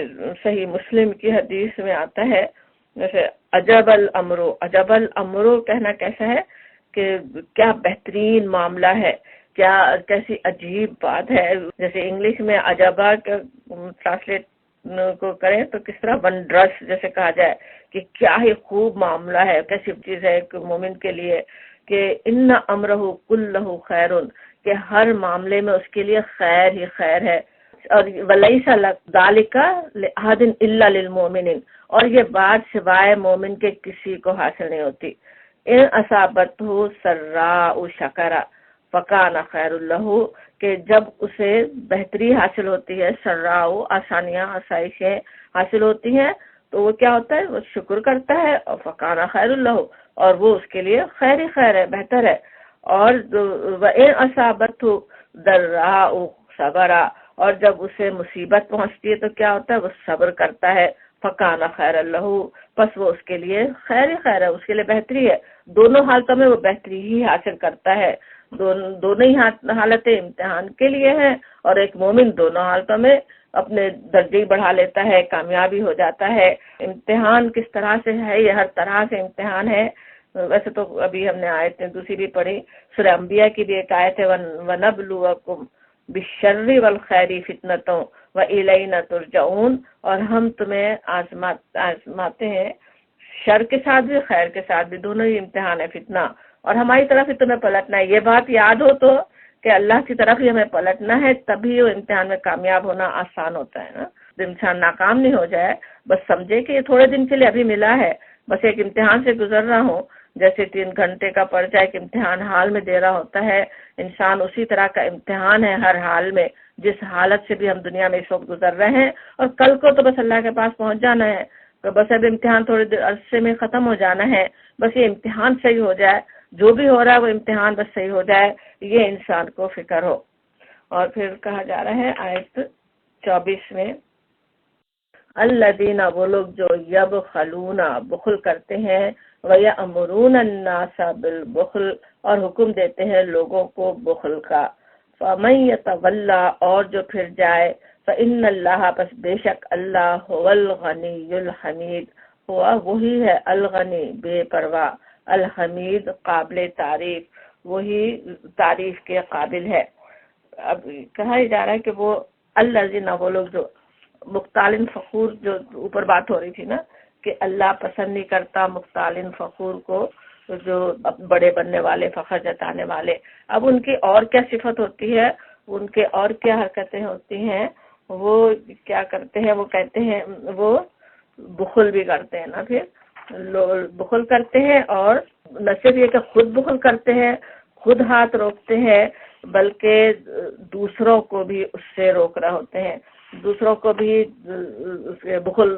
صحیح مسلم کی حدیث میں آتا ہے، جیسے عجب الامرو، عجب الامرو کہنا کیسا ہے کہ کیا بہترین معاملہ ہے، کیا کیسی عجیب بات ہے۔ جیسے انگلش میں عجبہ کا ٹرانسلیٹ کو کریں تو کس طرح ونڈرس جیسے کہا جائے کہ کیا ہی خوب معاملہ ہے، کیسی چیز ہے ایک مومن کے لیے کہ ان امرہ کلہ خیرن، کہ ہر معاملے میں اس کے لیے خیر ہی خیر ہے، اور ولیس ذالک لأحد الا للمؤمن، اور یہ بات سوائے مومن کے کسی کو حاصل نہیں ہوتی۔ ان اصابتہ سراء شکر فکان خیر لہ، کہ جب اسے بہتری حاصل ہوتی ہے، سراء آسانیاں آسائشیں حاصل ہوتی ہیں، تو وہ کیا ہوتا ہے، وہ شکر کرتا ہے، اور فکان خیر لہ، اور وہ اس کے لیے خیر ہی خیر ہے، بہتر ہے۔ اور وَإِنْ أَصَابَتْهُ ضَرَّاءُ صَبَرَ، اور جب اسے مصیبت پہنچتی ہے تو کیا ہوتا ہے، وہ صبر کرتا ہے، فَكَانَ خَيْرًا لَهُ، پس وہ اس کے لیے خیر ہی خیر ہے، اس کے لیے بہتری ہے۔ دونوں حالتوں میں وہ بہتری ہی حاصل کرتا ہے، دونوں ہی حالتیں امتحان کے لیے ہیں، اور ایک مومن دونوں حالتوں میں اپنے درجے بڑھا لیتا ہے، کامیابی ہو جاتا ہے۔ امتحان کس طرح سے ہے، یہ ہر طرح سے امتحان ہے۔ ویسے تو ابھی ہم نے آیتیں دوسری بھی پڑھی، سورہ انبیاء کی بھی ایک آیت ہے، وَنَبْلُوَكُمْ بِالشَّرِّ وَالْخَيْرِ فِتْنَةً وَإِلَيْنَا تُرْجَعُونَ، اور ہم تمہیں آزماتے ہیں شر کے ساتھ بھی خیر کے ساتھ بھی، دونوں ہی امتحان ہے، فتنہ، اور ہماری طرف ہی تمہیں پلٹنا ہے۔ یہ بات یاد ہو تو کہ اللہ کی طرف ہی ہمیں پلٹنا ہے، تبھی وہ امتحان میں کامیاب ہونا آسان ہوتا ہے نا۔ انسان ناکام نہیں ہو جائے، بس سمجھے کہ یہ تھوڑے دن کے لیے ابھی ملا ہے، بس ایک امتحان سے گزر رہا ہوں، جیسے 3 گھنٹے کا پڑ جائے کہ امتحان حال میں دے رہا ہوتا ہے، انسان اسی طرح کا امتحان ہے ہر حال میں، جس حالت سے بھی ہم دنیا میں اس وقت گزر رہے ہیں، اور کل کو تو بس اللہ کے پاس پہنچ جانا ہے، تو بس اب امتحان تھوڑے دیر عرصے میں ختم ہو جانا ہے، بس یہ امتحان صحیح ہو جائے، جو بھی ہو رہا ہے وہ امتحان بس صحیح ہو جائے، یہ انسان کو فکر ہو۔ اور پھر کہا جا رہا ہے آیت 24 میں، الذین، وہ لوگ جو یبخلون بخل کرتے ہیں، وَيَأْمُرُونَ النَّاسَ بِالْبُخْلِ، اور حکم دیتے ہیں لوگوں کو بخل کا، فَمَن يَتَوَلَّى، اور جو پھر جائے، فَإِنَّ اللَّهَ، پس بے شک اللہ، هُوَ الْغَنِيُّ الْحَمِيدُ، ہوا وہی ہے الغنی بے پرواہ، الحمید قابل تعریف، وہی تعریف کے قابل ہے۔ اب کہا جا رہا ہے کہ وہ الذین، وہ لوگ جو مختالن فخور، جو اوپر بات ہو رہی تھی نا کہ اللہ پسند نہیں کرتا مختالن فخور کو، جو بڑے بننے والے، فخر جتانے والے۔ اب ان کی اور کیا صفت ہوتی ہے، ان کے اور کیا حرکتیں ہوتی ہیں، وہ کیا کرتے ہیں، وہ کہتے ہیں وہ بخل بھی کرتے ہیں نا، پھر لوگ بخل کرتے ہیں، اور نہ صرف یہ کہ خود بخل کرتے ہیں، خود ہاتھ روکتے ہیں، بلکہ دوسروں کو بھی اس سے روک رہے ہوتے ہیں، دوسروں کو بھی بخل،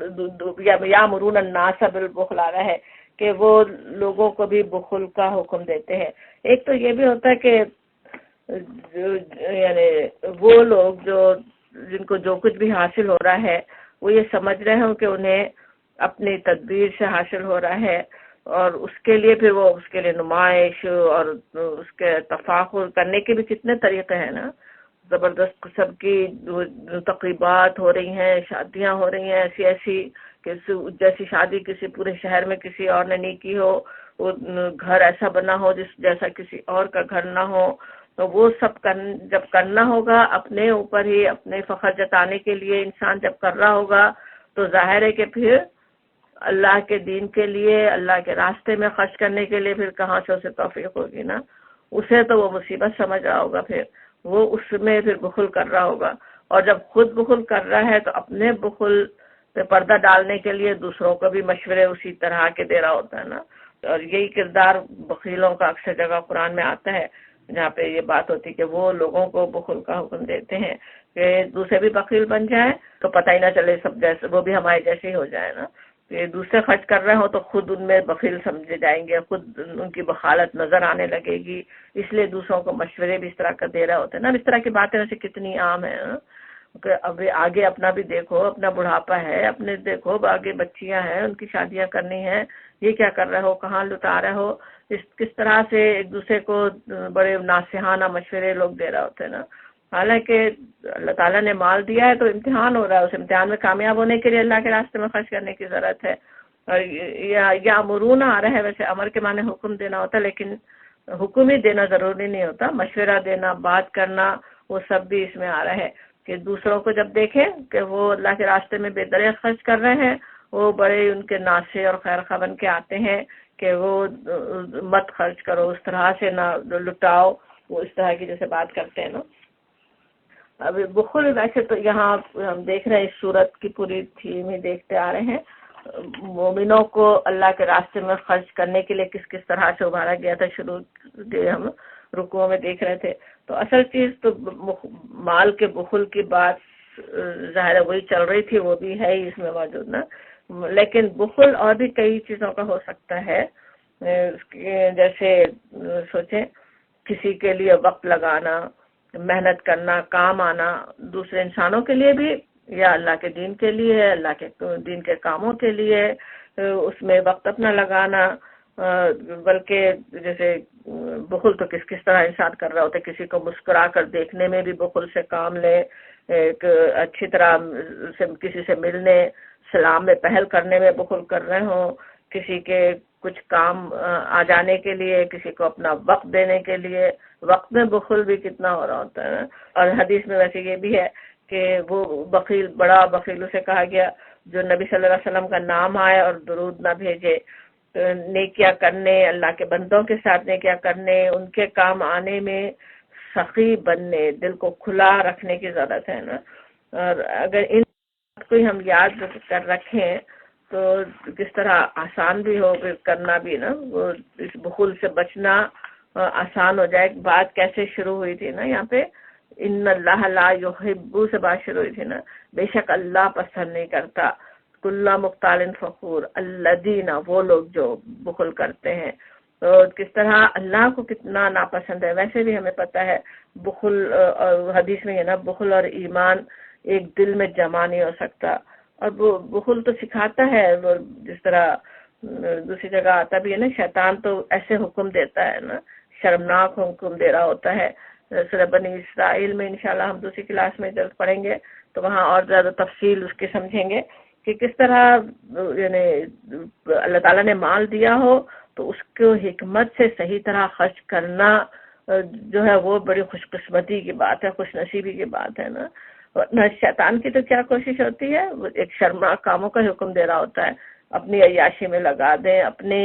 یامرون الناس بالبخل آ رہا ہے کہ وہ لوگوں کو بھی بخل کا حکم دیتے ہیں۔ ایک تو یہ بھی ہوتا ہے کہ یعنی وہ لوگ جن کو جو کچھ بھی حاصل ہو رہا ہے، وہ یہ سمجھ رہے ہوں کہ انہیں اپنی تدبیر سے حاصل ہو رہا ہے، اور اس کے لیے پھر وہ اس کے لیے نمائش اور اس کے تفاخر کرنے کے بھی کتنے طریقے ہیں نا، زبردست سب کی تقریبات ہو رہی ہیں، شادیاں ہو رہی ہیں ایسی ایسی کہ جیسی شادی کسی پورے شہر میں کسی اور نے نہیں کی ہو، وہ گھر ایسا بنا ہو جیسا کسی اور کا گھر نہ ہو. تو وہ سب جب کرنا ہوگا اپنے اوپر ہی، اپنے فخر جتانے کے لیے انسان جب کر رہا ہوگا تو ظاہر ہے کہ پھر اللہ کے دین کے لیے، اللہ کے راستے میں خرچ کرنے کے لیے پھر کہاں سے اسے توفیق ہوگی نا. اسے تو وہ مصیبت سمجھ رہا ہوگا، پھر وہ اس میں پھر بخل کر رہا ہوگا. اور جب خود بخل کر رہا ہے تو اپنے بخل پہ پردہ ڈالنے کے لیے دوسروں کو بھی مشورے اسی طرح کے دے رہا ہوتا ہے نا. اور یہی کردار بخیلوں کا اکثر جگہ قرآن میں آتا ہے، جہاں پہ یہ بات ہوتی ہے کہ وہ لوگوں کو بخل کا حکم دیتے ہیں کہ دوسرے بھی بخیل بن جائیں تو پتہ ہی نہ چلے سب جیسے وہ بھی ہمارے جیسے ہی ہو جائے نا. کہ دوسرے خرچ کر رہے ہوں تو خود ان میں بخیل سمجھے جائیں گے، خود ان کی بخالت نظر آنے لگے گی، اس لیے دوسروں کو مشورے بھی اس طرح کا دے رہا ہوتا ہے نا. اس طرح کی باتیں ویسے کتنی عام ہیں کہ ابھی آگے اپنا بھی دیکھو، اپنا بڑھاپا ہے، اپنے دیکھو آگے بچیاں ہیں، ان کی شادیاں کرنی ہیں، یہ کیا کر رہے ہو، کہاں لٹا رہے ہو، کس طرح سے ایک دوسرے کو بڑے ناصحانہ مشورے لوگ دے رہے ہوتے ہیں نا. حالانکہ اللہ تعالیٰ نے مال دیا ہے تو امتحان ہو رہا ہے، اس امتحان میں کامیاب ہونے کے لیے اللہ کے راستے میں خرچ کرنے کی ضرورت ہے. اور یا امرون آ رہا ہے، ویسے امر کے معنی حکم دینا ہوتا ہے، لیکن حکم ہی دینا ضروری نہیں ہوتا، مشورہ دینا، بات کرنا، وہ سب بھی اس میں آ رہا ہے کہ دوسروں کو جب دیکھیں کہ وہ اللہ کے راستے میں بے دریا خرچ کر رہے ہیں، وہ بڑے ان کے ناصح اور خیر خواہ بن کے آتے ہیں کہ وہ مت خرچ کرو، اس طرح سے نہ لٹاؤ، وہ اس طرح کی جیسے بات کرتے ہیں نا. ابھی بخل ویسے تو یہاں ہم دیکھ رہے ہیں اس صورت کی پوری تھیم ہی دیکھتے آ رہے ہیں، مومنوں کو اللہ کے راستے میں خرچ کرنے کے لیے کس طرح سے ابھارا گیا تھا. شروع ہم رکوع میں دیکھ رہے تھے. تو اصل چیز تو مال کے بخل کی بات ظاہر ہے وہی چل رہی تھی، وہ بھی ہے ہی اس میں موجود نا. لیکن بخل اور بھی کئی چیزوں کا ہو سکتا ہے، جیسے سوچیں کسی کے لیے وقت لگانا، محنت کرنا، کام آنا، دوسرے انسانوں کے لیے بھی یا اللہ کے دین کے لیے، اللہ کے دین کے کاموں کے لیے اس میں وقت اپنا لگانا. بلکہ جیسے بخل تو کس طرح انسان کر رہا ہوتا ہے، کسی کو مسکرا کر دیکھنے میں بھی بخل سے کام لے، ایک اچھی طرح سے کسی سے ملنے، سلام میں پہل کرنے میں بخل کر رہے ہوں، کسی کے کچھ کام آ جانے کے لیے، کسی کو اپنا وقت دینے کے لیے. وقت میں بخل بھی کتنا ہو رہا ہوتا ہے. اور حدیث میں ویسے یہ بھی ہے کہ وہ بخیل، بڑا بخیل اسے کہا گیا جو نبی صلی اللہ علیہ وسلم کا نام آئے اور درود نہ بھیجے. نیکیاں کرنے، اللہ کے بندوں کے ساتھ نیکیاں کرنے، ان کے کام آنے میں سخی بننے، دل کو کھلا رکھنے کی ضرورت ہے نا. اور اگر ان بات کو ہم یاد کر رکھیں تو کس طرح آسان بھی ہو کرنا بھی نا، وہ اس بخل سے بچنا آسان ہو جائے. بات کیسے شروع ہوئی تھی نا یہاں پہ، ان اللہ لا یحب سے بات شروع ہوئی تھی نا، بے شک اللہ پسند نہیں کرتا کل مختال فخور الذین، وہ لوگ جو بخل کرتے ہیں. تو کس طرح اللہ کو کتنا ناپسند ہے. ویسے بھی ہمیں پتہ ہے بخل، حدیث میں ہے نا، بخل اور ایمان ایک دل میں جمع نہیں ہو سکتا. اور وہ بخل تو سکھاتا ہے، وہ جس طرح دوسری جگہ آتا بھی ہے نا، شیطان تو ایسے حکم دیتا ہے نا، شرمناک حکم دے رہا ہوتا ہے. سورہ بنی اسرائیل میں انشاءاللہ ہم دوسری کلاس میں جلد پڑھیں گے تو وہاں اور زیادہ تفصیل اس کی سمجھیں گے کہ کس طرح یعنی اللہ تعالیٰ نے مال دیا ہو تو اس کو حکمت سے صحیح طرح خرچ کرنا جو ہے وہ بڑی خوش قسمتی کی بات ہے، خوش نصیبی کی بات ہے نا. شیطان کی تو کیا کوشش ہوتی ہے، وہ ایک شرمناک کاموں کا حکم دے رہا ہوتا ہے، اپنی عیاشی میں لگا دیں، اپنے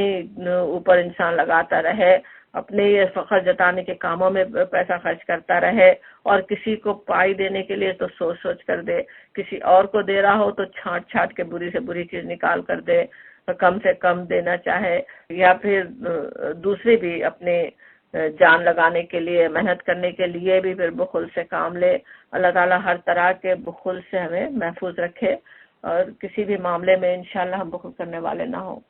اوپر انسان لگاتا رہے، اپنے یہ فخر جتانے کے کاموں میں پیسہ خرچ کرتا رہے، اور کسی کو پائی دینے کے لیے تو سوچ سوچ کر دے، کسی اور کو دے رہا ہو تو چھانٹ چھانٹ کے بری سے بری چیز نکال کر دے، کم سے کم دینا چاہے، یا پھر دوسری بھی اپنے جان لگانے کے لیے، محنت کرنے کے لیے بھی پھر بخل سے کام لے. اللہ تعالیٰ ہر طرح کے بخل سے ہمیں محفوظ رکھے اور کسی بھی معاملے میں انشاءاللہ ہم بخل کرنے والے نہ ہوں.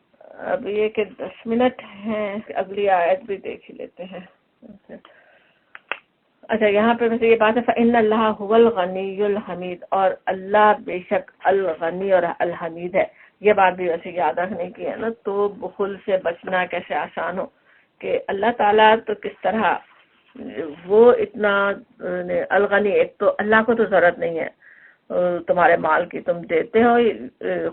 اب یہ کہ 10 منٹ ہیں، اگلی آیت بھی دیکھ ہی لیتے ہیں. اچھا یہاں پہ ویسے یہ بات ہے فَإِنَّ اللَّهَ هُوَ الْغَنِيُّ الْحَمِيدُ، اور اللہ بے شک الغنی اور الحمید ہے. یہ بات بھی ویسے یاد رکھنے کی ہے نا. تو بخل سے بچنا کیسے آسان ہو کہ اللہ تعالیٰ تو کس طرح وہ اتنا الغنی، ایک تو اللہ کو تو ضرورت نہیں ہے تمہارے مال کی، تم دیتے ہو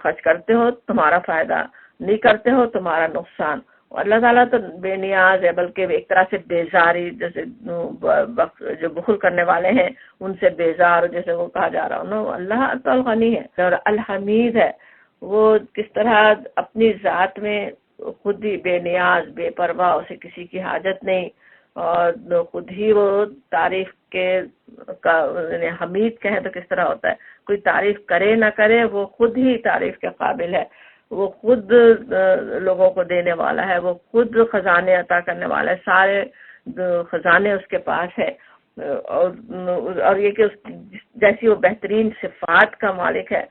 خرچ کرتے ہو تمہارا فائدہ، نہیں کرتے ہو تمہارا نقصان. اور اللہ تعالیٰ تو بے نیاز ہے، بلکہ ایک طرح سے بیزاری، جیسے جو بخل کرنے والے ہیں ان سے بیزار، جیسے وہ کہا جا رہا ہو نا، اللہ تو الغنی ہے اور الحمید ہے. وہ کس طرح اپنی ذات میں خود ہی بے نیاز، بے پرواہ، اسے کسی کی حاجت نہیں، اور خود ہی وہ تعریف کے یعنی حمید کہیں تو کس طرح ہوتا ہے، کوئی تعریف کرے نہ کرے وہ خود ہی تعریف کے قابل ہے. وہ خود لوگوں کو دینے والا ہے، وہ خود خزانے عطا کرنے والا ہے، سارے خزانے اس کے پاس ہے. اور یہ کہ جیسی وہ بہترین صفات کا مالک ہے،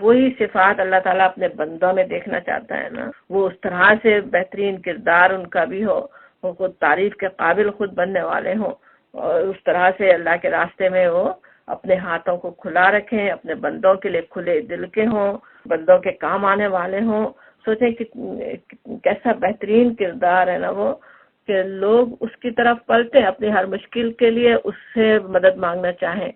وہی صفات اللہ تعالیٰ اپنے بندوں میں دیکھنا چاہتا ہے نا. وہ اس طرح سے بہترین کردار ان کا بھی ہو، وہ خود تعریف کے قابل خود بننے والے ہوں، اور اس طرح سے اللہ کے راستے میں وہ اپنے ہاتھوں کو کھلا رکھیں، اپنے بندوں کے لیے کھلے دل کے ہوں، بندوں کے کام آنے والے ہوں. سوچیں کہ کیسا بہترین کردار ہے نا وہ، کہ لوگ اس کی طرف پلٹیں اپنی ہر مشکل کے لیے، اس سے مدد مانگنا چاہیں.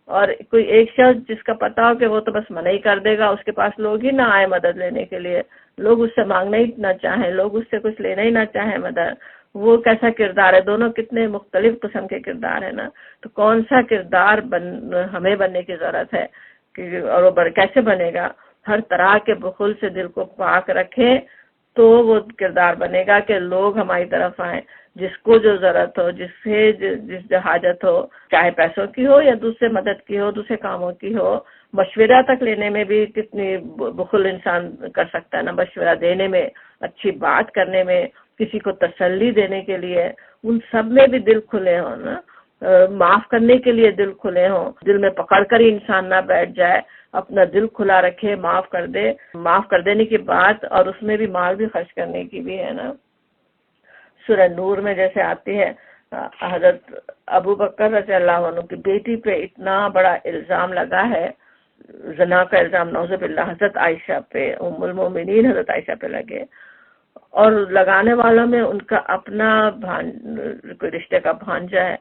اور کوئی ایک شخص جس کا پتا ہو کہ وہ تو بس منع ہی کر دے گا، اس کے پاس لوگ ہی نہ آئے مدد لینے کے لیے، لوگ اس سے مانگنا ہی نہ چاہیں، لوگ اس سے کچھ لینا ہی نہ چاہیں مدد، وہ کیسا کردار ہے؟ دونوں کتنے مختلف قسم کے کردار ہیں نا. تو کون سا کردار ہمیں بننے کی ضرورت ہے اور وہ کیسے بنے گا؟ ہر طرح کے بخل سے دل کو پاک رکھے تو وہ کردار بنے گا کہ لوگ ہماری طرف آئیں، جس کو جو ضرورت ہو، جس حاجت ہو، چاہے پیسوں کی ہو یا دوسرے مدد کی ہو، دوسرے کاموں کی ہو. مشورہ تک لینے میں بھی کتنی بخل انسان کر سکتا ہے نا، مشورہ دینے میں، اچھی بات کرنے میں، کسی کو تسلی دینے کے لیے، ان سب میں بھی دل کھلے ہوں نا. معاف کرنے کے لیے دل کھلے ہوں، دل میں پکڑ کر ہی انسان نہ بیٹھ جائے، اپنا دل کھلا رکھے، معاف کر دے. معاف کر دینے کی بات، اور اس میں بھی مال بھی خرچ کرنے کی بھی ہے نا. سورہ نور میں جیسے آتی ہے، حضرت ابو بکر رضی اللہ عنہ کی بیٹی پہ اتنا بڑا الزام لگا ہے، زنا کا الزام، نعوذ باللہ، حضرت عائشہ پہ، ام المومنین حضرت عائشہ پہ لگے، اور لگانے والوں میں ان کا اپنا کوئی رشتے کا بھانجا ہے،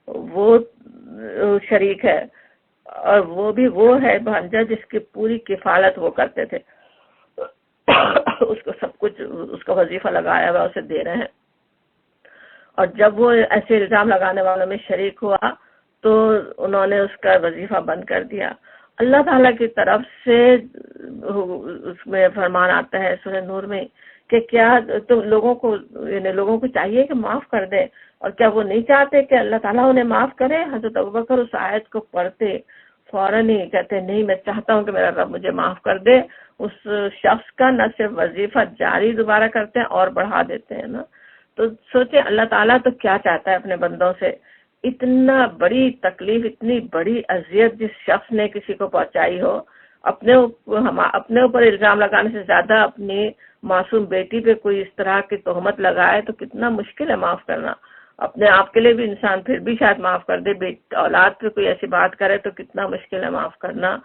وہ شریک ہے، اور وہ بھی وہ ہے بھانجا جس کی پوری کفالت وہ کرتے تھے، اس کو سب کچھ، اس کا وظیفہ لگایا ہوا اسے دے رہے ہیں. اور جب وہ ایسے الزام لگانے والوں میں شریک ہوا تو انہوں نے اس کا وظیفہ بند کر دیا. اللہ تعالیٰ کی طرف سے اس میں فرمان آتا ہے سورہ نور میں کہ کیا تو لوگوں کو چاہیے کہ معاف کر دیں، اور کیا وہ نہیں چاہتے کہ اللہ تعالیٰ انہیں معاف کرے؟ حضرت ابوبکر اس آیت کو پڑھتے فوراً ہی کہتے نہیں، میں چاہتا ہوں کہ میرا رب مجھے معاف کر دے. اس شخص کا نہ صرف وظیفہ جاری دوبارہ کرتے ہیں اور بڑھا دیتے ہیں نا. تو سوچیں اللہ تعالیٰ تو کیا چاہتا ہے اپنے بندوں سے. اتنا بڑی تکلیف، اتنی بڑی اذیت جس شخص نے کسی کو پہنچائی ہو، اپنے اوپر الزام لگانے سے زیادہ اپنی معصوم بیٹی پہ کوئی اس طرح کی تہمت لگائے تو کتنا مشکل ہے معاف کرنا. اپنے آپ کے لیے بھی انسان پھر بھی شاید معاف کر دے، اولاد پہ کوئی ایسی بات کرے تو کتنا مشکل ہے معاف کرنا.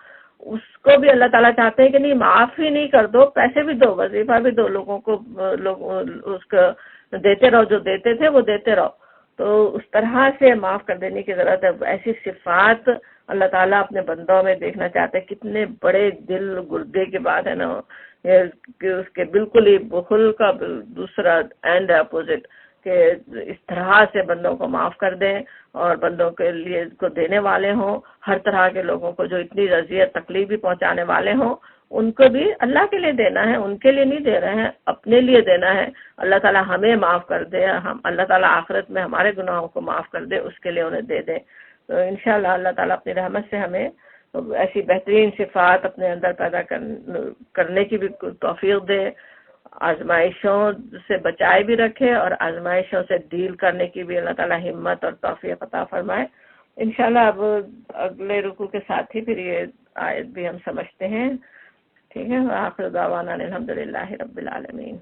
اس کو بھی اللہ تعالیٰ چاہتے ہیں کہ نہیں، معاف ہی نہیں کر دو، پیسے بھی دو، وظیفہ بھی دو، لوگوں کو اس کا دیتے رہو، جو دیتے تھے وہ دیتے رہو. تو اس طرح سے معاف کر دینے کی ضرورت ہے. ایسی صفات اللہ تعالیٰ اپنے بندوں میں دیکھنا چاہتے ہیں. کتنے بڑے دل گردے کی بات ہے نا، کہ اس کے بالکل ہی بخل کا دوسرا اینڈ اپوزٹ، کہ اس طرح سے بندوں کو معاف کر دیں اور بندوں کے لیے کو دینے والے ہوں. ہر طرح کے لوگوں کو جو اتنی اذیت تکلیف بھی پہنچانے والے ہوں، ان کو بھی اللہ کے لیے دینا ہے، ان کے لیے نہیں دے رہے ہیں، اپنے لیے دینا ہے. اللہ تعالیٰ ہمیں معاف کر دے، اللہ تعالیٰ آخرت میں ہمارے گناہوں کو معاف کر دے، اس کے لیے انہیں دے دے. تو انشاءاللہ اللہ تعالیٰ اپنی رحمت سے ہمیں ایسی بہترین صفات اپنے اندر پیدا کرنے کی بھی توفیق دے، آزمائشوں سے بچائے بھی رکھے، اور آزمائشوں سے ڈیل کرنے کی بھی اللہ تعالیٰ ہمت اور توفیق عطا فرمائے. انشاءاللہ اب اگلے رکوع کے ساتھ ہی پھر یہ آیت بھی ہم سمجھتے ہیں. ٹھیک ہے، آخر دعوانا الحمدللہ رب العالمین.